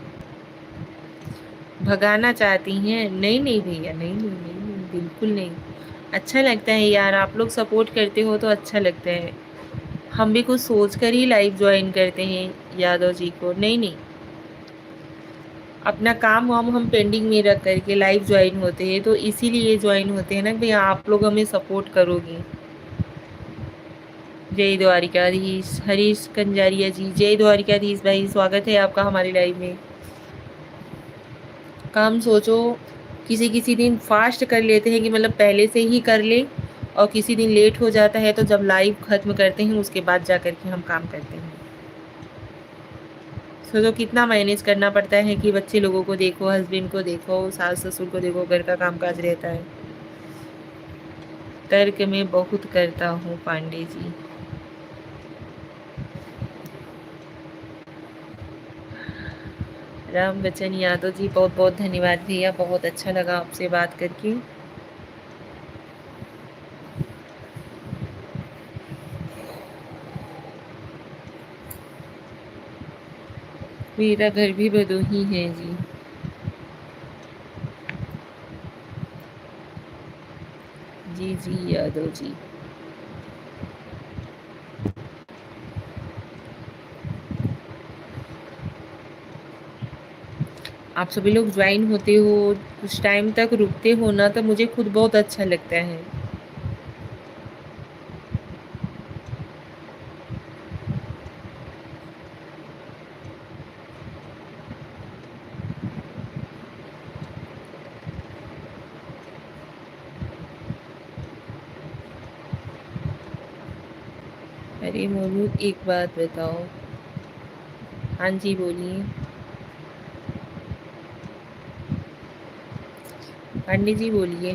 Speaker 1: भगाना चाहती हैं? नहीं नहीं भैया, नहीं नहीं नहीं नहीं, बिल्कुल नहीं। अच्छा लगता है यार, आप लोग सपोर्ट करते हो तो अच्छा लगता है। हम भी कुछ सोच कर ही लाइव ज्वाइन करते हैं यादव जी को। नहीं नहीं, अपना काम वाम हम पेंडिंग में रख करके लाइव ज्वाइन होते हैं, तो इसीलिए ज्वाइन होते हैं ना भैया, आप लोग हमें सपोर्ट करोगे। जय द्वारिकाधीश। हरीश कंजारिया जी, जय द्वारिकाधीश भाई, स्वागत है आपका हमारी लाइव में। काम सोचो, किसी किसी दिन फास्ट कर लेते हैं कि मतलब पहले से ही कर ले, और किसी दिन लेट हो जाता है तो जब लाइव खत्म करते हैं उसके बाद जा कर के हम काम करते हैं। सोचो कितना मैनेज करना पड़ता है कि बच्चे लोगों को देखो, हस्बैंड को देखो, सास ससुर को देखो, घर का कामकाज रहता है। तर्क में बहुत करता हूँ पांडे जी। राम बच्चन यादव जी, बहुत बहुत धन्यवाद भैया, बहुत अच्छा लगा आपसे बात करके। मेरा घर भी भदोही है जी। जी जी यादव जी। आप सभी लोग ज्वाइन होते हो, कुछ टाइम तक रुकते हो ना, तो मुझे खुद बहुत अच्छा लगता है। अरे मोनू एक बात बताओ। हाँ जी बोलिए। पांडे जी बोलिए।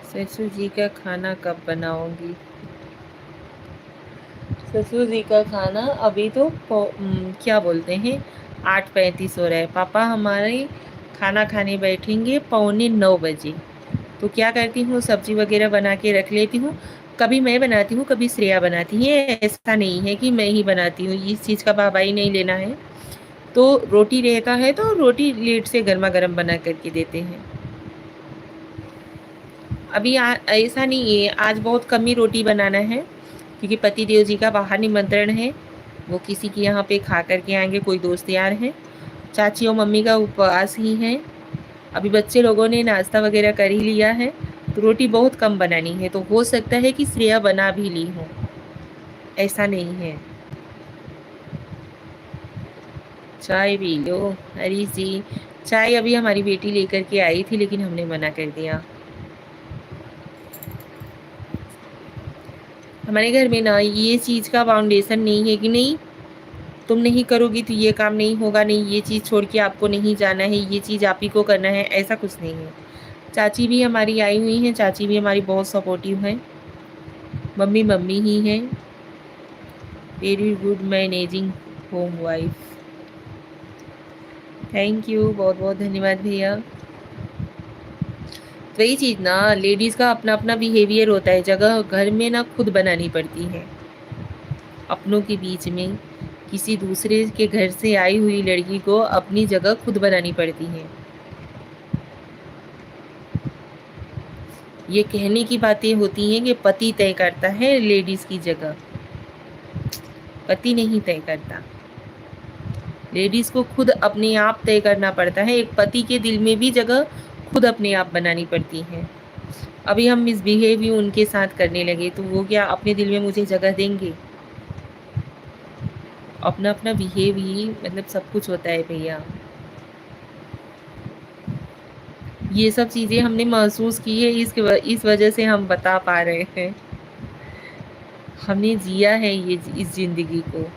Speaker 1: ससुर जी का खाना कब बनाओगी? ससुर जी का खाना अभी तो क्या बोलते हैं, 8:35 हो रहा है। पापा हमारे खाना खाने बैठेंगे 8:45 बजे। तो क्या करती हूँ, सब्जी वगैरह बना के रख लेती हूँ। कभी मैं बनाती हूँ, कभी श्रेया बनाती है, ऐसा नहीं है कि मैं ही बनाती हूँ, इस चीज़ का वाहवाही नहीं लेना है। तो रोटी रहता है तो रोटी लेट से गर्मा गर्म बना करके देते हैं। अभी ऐसा नहीं है, आज बहुत कम ही रोटी बनाना है, क्योंकि पति देव जी का बाहर निमंत्रण है, वो किसी के यहाँ पे खा करके आएंगे, कोई दोस्त यार हैं। चाची और मम्मी का उपवास ही है। अभी बच्चे लोगों ने नाश्ता वगैरह कर ही लिया है, तो रोटी बहुत कम बनानी है। तो हो सकता है कि श्रेया बना भी ली हो, ऐसा नहीं है। चाय पी लो हरी जी। चाय अभी हमारी बेटी लेकर के आई थी, लेकिन हमने मना कर दिया। हमारे घर में ना ये चीज़ का फाउंडेशन नहीं है कि नहीं तुम नहीं करोगी तो ये काम नहीं होगा, नहीं ये चीज़ छोड़ के आपको नहीं जाना है, ये चीज़ आप ही को करना है, ऐसा कुछ नहीं है। चाची भी हमारी आई हुई हैं, चाची भी हमारी बहुत सपोर्टिव हैं। मम्मी मम्मी ही हैं। Very good managing home wife. Thank you, बहुत बहुत धन्यवाद भैया। तो वही चीज़ ना, लेडीज़ का अपना अपना बिहेवियर होता है, जगह घर में ना खुद बनानी पड़ती है। अपनों के बीच में किसी दूसरे के घर से आई हुई लड़की को अपनी जगह खुद बनानी पड़ती है। ये कहने की बातें होती हैं कि पति तय करता है लेडीज की जगह, पति नहीं तय करता। लेडीज को खुद अपने आप तय करना पड़ता है। एक पति के दिल में भी जगह खुद अपने आप बनानी पड़ती है। अभी हम मिसबिहेव भी उनके साथ करने लगे तो वो क्या अपने दिल में मुझे जगह देंगे? अपना अपना बिहेव ही मतलब सब कुछ होता है भैया। ये सब चीज़ें हमने महसूस की है, इस वजह से हम बता पा रहे हैं। हमने जिया है ये इस ज़िंदगी को।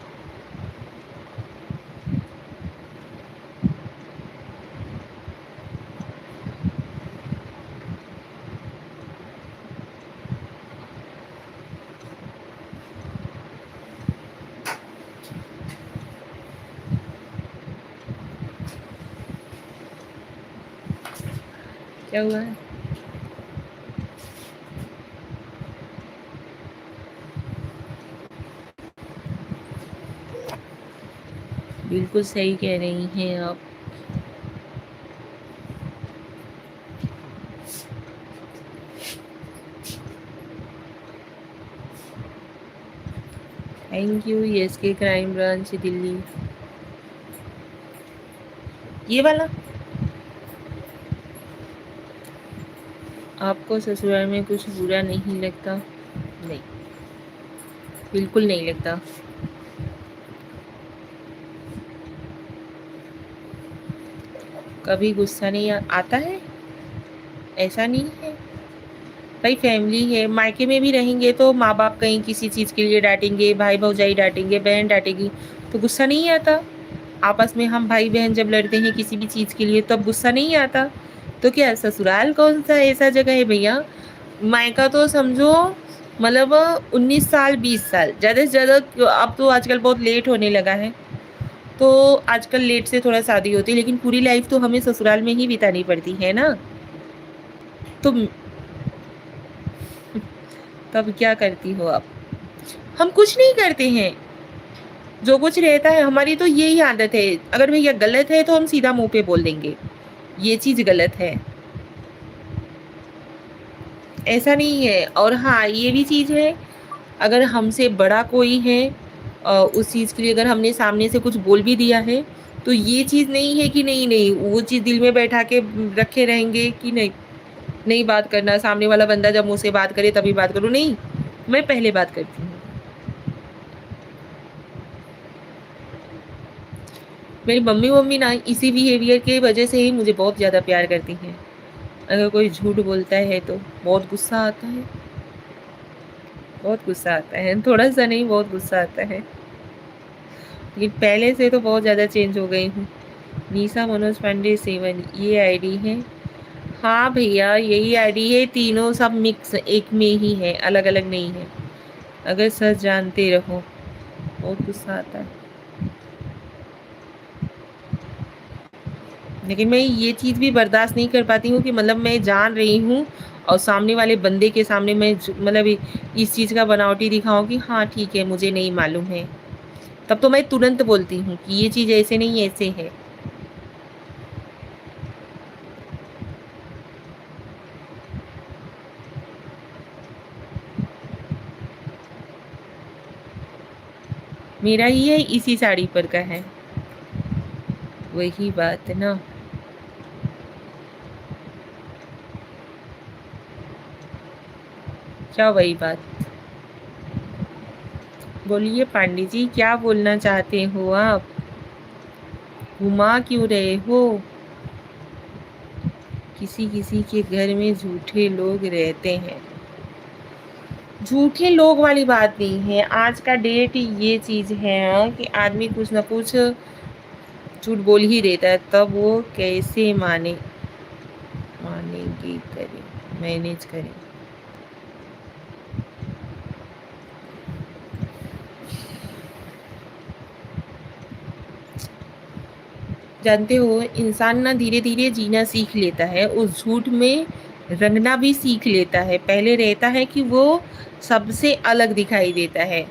Speaker 1: क्या हुआ है? बिल्कुल सही कह रही हैं आप। थैंक यू यस के क्राइम ब्रांच दिल्ली। ये वाला आपको ससुराल में कुछ बुरा नहीं लगता? नहीं, बिल्कुल नहीं लगता। कभी गुस्सा नहीं आता है? ऐसा नहीं है। भाई फैमिली है, मायके में भी रहेंगे तो माँ बाप कहीं किसी चीज़ के लिए डांटेंगे, भाई भौजाई डांटेंगे, बहन डांटेगी, तो गुस्सा नहीं आता? आपस में हम भाई बहन जब लड़ते हैं किसी भी चीज़ के लिए तब गुस्सा नहीं आता? तो क्या ससुराल कौन सा ऐसा जगह है भैया? मायका तो समझो मतलब 19 साल 20 साल ज़्यादा से ज़्यादा। अब तो आजकल बहुत लेट होने लगा है, तो आजकल लेट से थोड़ा शादी होती है, लेकिन पूरी लाइफ तो हमें ससुराल में ही बितानी पड़ती है ना। तो तब क्या करती हो आप? हम कुछ नहीं करते हैं, जो कुछ रहता है हमारी तो यही आदत है। अगर भैया गलत है तो हम सीधा मुंह पे बोल देंगे ये चीज़ गलत है, ऐसा नहीं है। और हाँ, ये भी चीज़ है, अगर हमसे बड़ा कोई है उस चीज़ के लिए अगर हमने सामने से कुछ बोल भी दिया है, तो ये चीज़ नहीं है कि नहीं नहीं वो चीज़ दिल में बैठा के रखे रहेंगे कि नहीं नहीं बात करना, सामने वाला बंदा जब मुँह से बात करे तभी बात करो, नहीं, मैं पहले बात करती हूँ। मेरी मम्मी ना इसी बिहेवियर के वजह से ही मुझे बहुत ज़्यादा प्यार करती हैं। अगर कोई झूठ बोलता है तो बहुत गुस्सा आता है, बहुत गुस्सा आता है, थोड़ा सा नहीं बहुत गुस्सा आता है। लेकिन पहले से तो बहुत ज़्यादा चेंज हो गई हूँ। निशा मनोज पांडे 7 ये आईडी है। हाँ भैया यही आईडी है, तीनों सब मिक्स एक में ही है, अलग अलग नहीं है। अगर सच जानते रहो, बहुत गुस्सा आता है। लेकिन मैं ये चीज़ भी बर्दाश्त नहीं कर पाती हूँ कि मतलब मैं जान रही हूँ और सामने वाले बंदे के सामने मैं मतलब इस चीज़ का बनावटी दिखाऊँ कि हाँ ठीक है मुझे नहीं मालूम है, तब तो मैं तुरंत बोलती हूँ कि ये चीज़ ऐसे नहीं ऐसे है। मेरा ही है, इसी साड़ी पर का है। वही बात है ना। क्या वही बात? बोलिए पांडे जी, क्या बोलना चाहते हो आप? घुमा क्यों रहे हो? किसी किसी के घर में झूठे लोग रहते हैं। झूठे लोग वाली बात नहीं है, आज का डेट ये चीज़ है कि आदमी कुछ ना कुछ झूठ बोल ही देता है, तब वो कैसे मानेगी करें, मैनेज करें। जानते हो इंसान ना धीरे धीरे जीना सीख लेता है, उस झूठ में रंगना भी सीख लेता है। पहले रहता है कि वो सबसे अलग दिखाई देता है,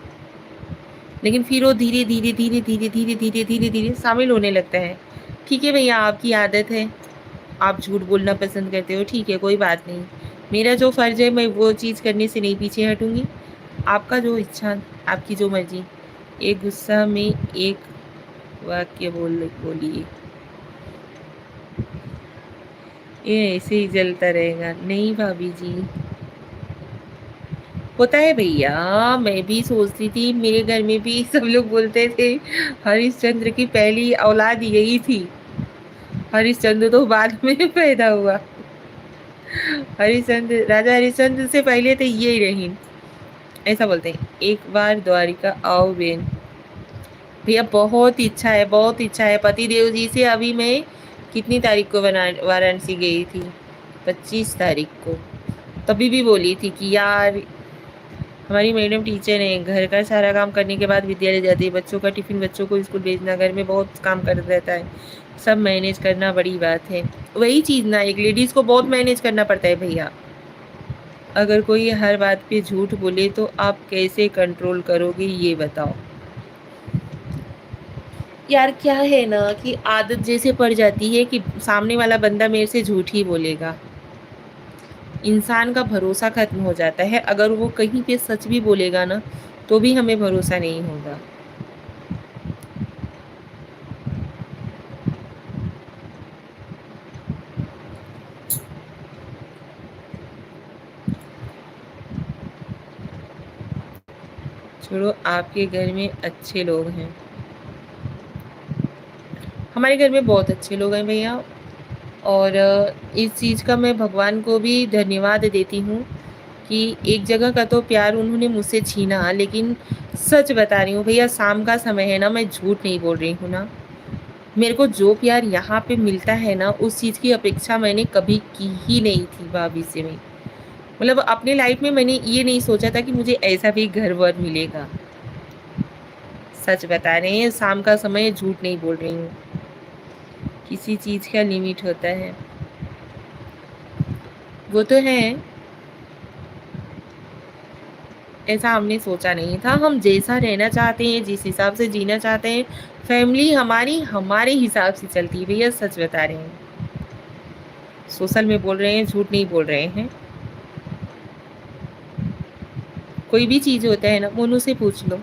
Speaker 1: लेकिन फिर वो धीरे धीरे धीरे धीरे धीरे धीरे धीरे धीरे शामिल होने लगता है। ठीक है भैया, आपकी आदत है, आप झूठ बोलना पसंद करते हो, ठीक है कोई बात नहीं। मेरा जो फ़र्ज़ है मैं वो चीज़ करने से नहीं पीछे हटूँगी। आपका जो इच्छा, आपकी जो मर्ज़ी। एक गुस्सा में एक वाक्य बोलिए, ये ऐसे ही चलता रहेगा। नहीं भाभी जी, होता है भैया, मैं भी सोचती थी, मेरे घर में भी सब लोग बोलते थे हरिश्चंद्र की पहली औलाद यही थी। हरिश्चंद्र तो बाद में पैदा हुआ। हरिश्चंद्र, राजा हरिश्चंद्र से पहले तो ये रहीन, ऐसा बोलते हैं। एक बार द्वारिका आओ बेन। भैया बहुत इच्छा है, बहुत इच्छा है। पति देव जी से अभी मैं कितनी तारीख को वाराणसी गई थी, 25 तारीख को। तभी भी बोली थी कि यार हमारी मैडम टीचर है, घर का सारा काम करने के बाद विद्यालय जाती है, बच्चों का टिफ़िन, बच्चों को स्कूल भेजना, घर में बहुत काम कर रहता है, सब मैनेज करना बड़ी बात है। वही चीज़ ना, एक लेडीज़ को बहुत मैनेज करना पड़ता है भैया। अगर कोई हर बात पे झूठ बोले तो आप कैसे कंट्रोल करोगे ये बताओ। यार क्या है ना कि आदत जैसे पड़ जाती है कि सामने वाला बंदा मेरे से झूठ ही बोलेगा, इंसान का भरोसा खत्म हो जाता है। अगर वो कहीं पे सच भी बोलेगा ना तो भी हमें भरोसा नहीं होगा। छोड़ो, आपके घर में अच्छे लोग हैं। हमारे घर में बहुत अच्छे लोग हैं भैया। और इस चीज़ का मैं भगवान को भी धन्यवाद देती हूँ कि एक जगह का तो प्यार उन्होंने मुझसे छीना, लेकिन सच बता रही हूँ भैया, शाम का समय है ना, मैं झूठ नहीं बोल रही हूँ ना, मेरे को जो प्यार यहाँ पे मिलता है ना, उस चीज़ की अपेक्षा मैंने कभी की ही नहीं थी भाभी से। मैं मतलब अपने लाइफ में मैंने ये नहीं सोचा था कि मुझे ऐसा भी घर वर मिलेगा। सच बता रहे हैं, शाम का समय, झूठ नहीं बोल रही हूँ। किसी चीज़ का लिमिट होता है, वो तो है। ऐसा हमने सोचा नहीं था। हम जैसा रहना चाहते हैं, जिस हिसाब से जीना चाहते हैं, फैमिली हमारी हमारे हिसाब से चलती है भैया। सच बता रहे हैं, सोशल में बोल रहे हैं, झूठ नहीं बोल रहे हैं। कोई भी चीज़ होता है ना, मोनू से पूछ लो,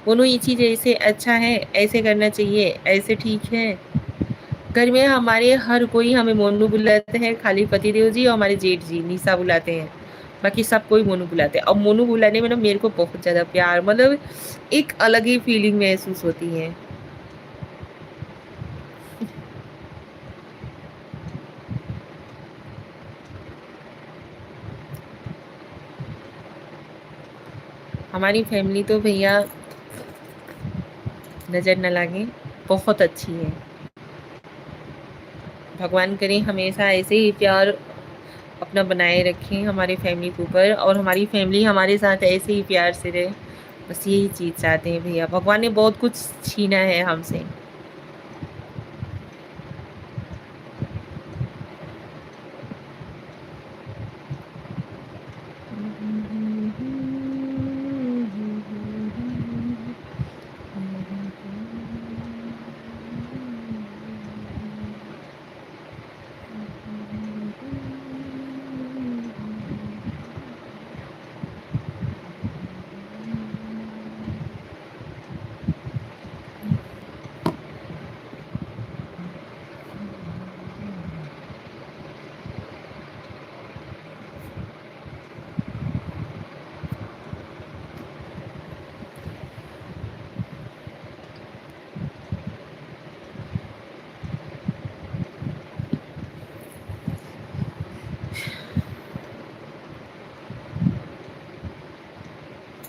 Speaker 1: मोनू ये चीज़ ऐसे अच्छा है, ऐसे करना चाहिए, ऐसे ठीक है। घर में हमारे हर कोई हमें मोनू बुलाते हैं, खाली पतिदेव जी और हमारे जेठ जी निशा बुलाते हैं, बाकी सब कोई मोनू बुलाते हैं। और मोनू बुलाने में ना मेरे को बहुत ज़्यादा प्यार, मतलब एक अलग ही फीलिंग महसूस होती है। हमारी फैमिली तो भैया नज़र न लगे, बहुत अच्छी है। भगवान करे हमेशा ऐसे ही प्यार अपना बनाए रखें हमारे फैमिली के ऊपर, और हमारी फैमिली हमारे साथ ऐसे ही प्यार से रहे। बस यही चीज़ चाहते हैं भैया। भगवान ने बहुत कुछ छीना है हमसे।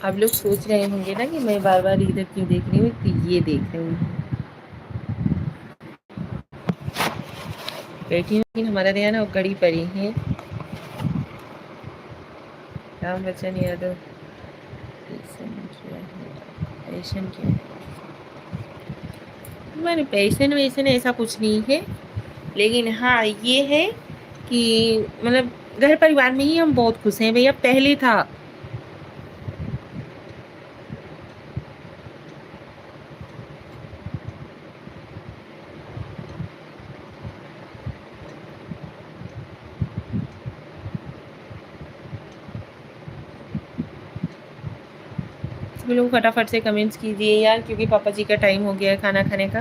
Speaker 1: आप लोग सोच रहे होंगे ना कि मैं बार बार इधर क्यों देख रही हूँ, तो ये देख रही हूँ। बैठी हूँ, लेकिन हमारा यहाँ ना घड़ी पड़ी है। राम बच्चन यादव पैशन क्या है? मैंने पैशन वैसन ऐसा कुछ नहीं है, लेकिन हाँ ये है कि मतलब घर परिवार में ही हम बहुत खुश हैं भैया। पहले था, सभी लोग फटाफट से कमेंट्स कीजिए यार, क्योंकि पापा जी का टाइम हो गया है खाना खाने का।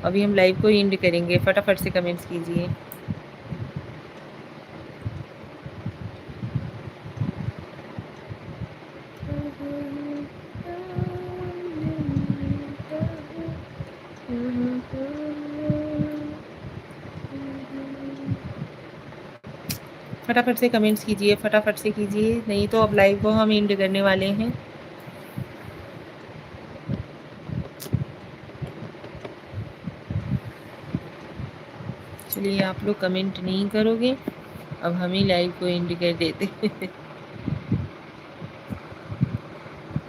Speaker 1: अभी हम लाइव को एंड करेंगे, फटाफट से कमेंट्स कीजिए। फटाफट से कमेंट्स कीजिए, फटाफट से कीजिए, नहीं तो अब लाइव को हम एंड करने वाले हैं। चलिए, आप लोग कमेंट नहीं करोगे, अब हम ही लाइव को एंड कर देते हैं।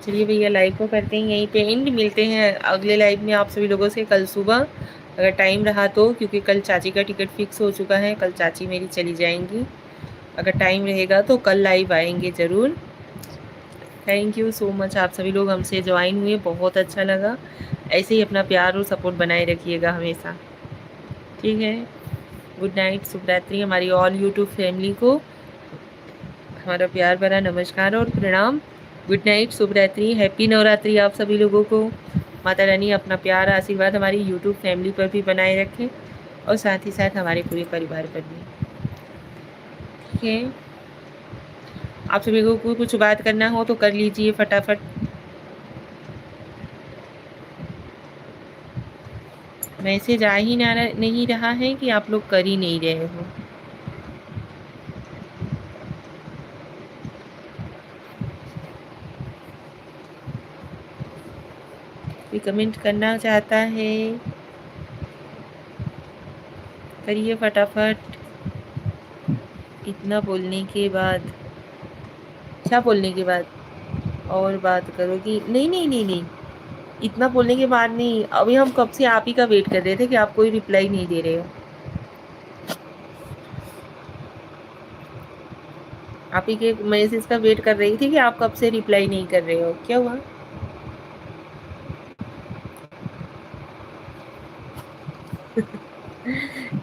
Speaker 1: चलिए भैया, लाइव को करते हैं यहीं पे एंड। मिलते हैं अगले लाइव में आप सभी लोगों से कल सुबह, अगर टाइम रहा तो, क्योंकि कल चाची का टिकट फिक्स हो चुका है। कल चाची मेरी चली जाएंगी। अगर टाइम रहेगा तो कल लाइव आएंगे ज़रूर। थैंक यू सो मच, आप सभी लोग हमसे ज्वाइन हुए, बहुत अच्छा लगा। ऐसे ही अपना प्यार और सपोर्ट बनाए रखिएगा हमेशा, ठीक है। गुड नाइट, शुभ रात्रि। हमारी ऑल यूट्यूब फैमिली को हमारा प्यार भरा नमस्कार और प्रणाम। गुड नाइट, शुभ रात्रि, हैप्पी नवरात्रि आप सभी लोगों को। माता रानी अपना प्यार आशीर्वाद हमारी यूट्यूब फैमिली पर भी बनाए रखें, और साथ ही साथ हमारे पूरे परिवार पर भी, ठीक है। आप सभी लोगों को कुछ बात करना हो तो कर लीजिए फटाफट। मैसेज आ ही नहीं रहा है कि आप लोग कर ही नहीं रहे हो। कोई कमेंट करना चाहता है करिए फटाफट। इतना बोलने के बाद, क्या बोलने के बाद और बात करोगी? नहीं नहीं नहीं नहीं, इतना बोलने के बाद नहीं। अभी हम कब से आप ही का वेट कर रहे थे कि आप कोई रिप्लाई नहीं दे रहे हो। आप ही के मैसेज का वेट कर रही थी कि आप कब से रिप्लाई नहीं कर रहे हो। क्या हुआ?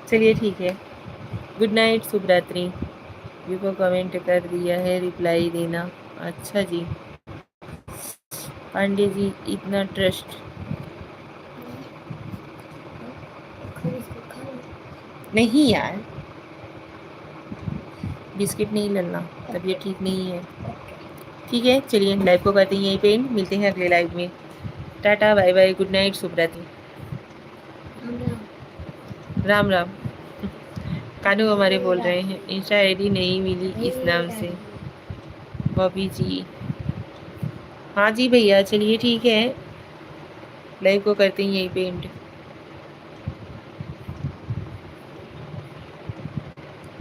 Speaker 1: चलिए ठीक है, गुड नाइट, शुभ रात्रि। जी को कमेंट कर दिया है, रिप्लाई देना। अच्छा जी, पांडे जी इतना ट्रस्ट नहीं यार, बिस्किट नहीं लेना, तबीयत ठीक नहीं है। ठीक है चलिए, लाइव को करते हैं यहीं पे, मिलते हैं अगले लाइव में। Tata bye bye, good night, शुभ रात्रि। राम राम। कानू हमारे बोल रहे हैं इंस्टा आईडी नहीं मिली इस नाम से। बॉबी जी, हाँ जी भैया, चलिए ठीक है, लाइव को करते हैं यहीं पे एंड।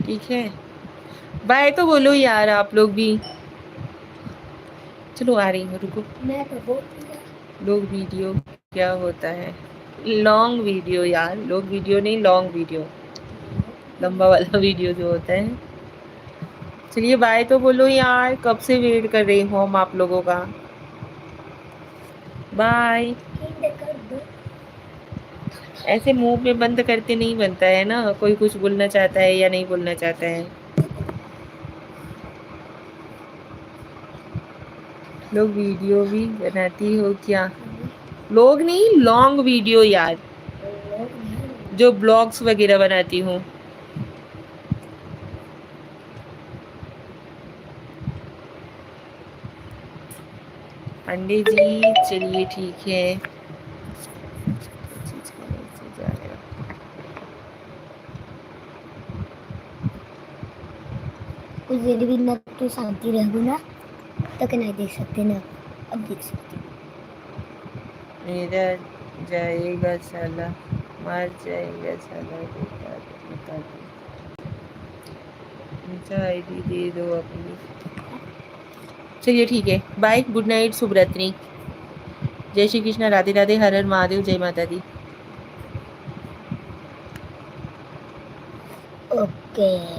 Speaker 1: ठीक है, बाय तो बोलो यार आप लोग भी। चलो आ रही हूँ, रुको। मैं तो लॉन्ग वीडियो क्या होता है? लॉन्ग वीडियो यार, लॉन्ग वीडियो नहीं, लॉन्ग वीडियो, लंबा वाला वीडियो जो होता है। चलिए बाय तो बोलो यार, कब से वेट कर रही हूँ हम आप लोगों का। बाय। ऐसे मुंह पे बंद करते नहीं बनता है ना, कोई कुछ बोलना चाहता है या नहीं बोलना चाहता है। लोग वीडियो भी बनाती हो क्या? लोग नहीं, लॉन्ग वीडियो यार, जो ब्लॉग्स वगैरह बनाती हूँ। पंडित जी चलिए ठीक है। कुछ देर भी ना तो शांति रहूँ ना, तक नहीं देख सकते ना, अब देख सकते। मेरा जाएगा साला, मार जाएगा साला, बता दो। मुझे आईडी दे दो अपनी। चलिए ठीक है, बाय, गुड नाइट, शुभ रात्रि, जय श्री कृष्ण, राधे राधे, हर हर महादेव, जय माता दी। ओके।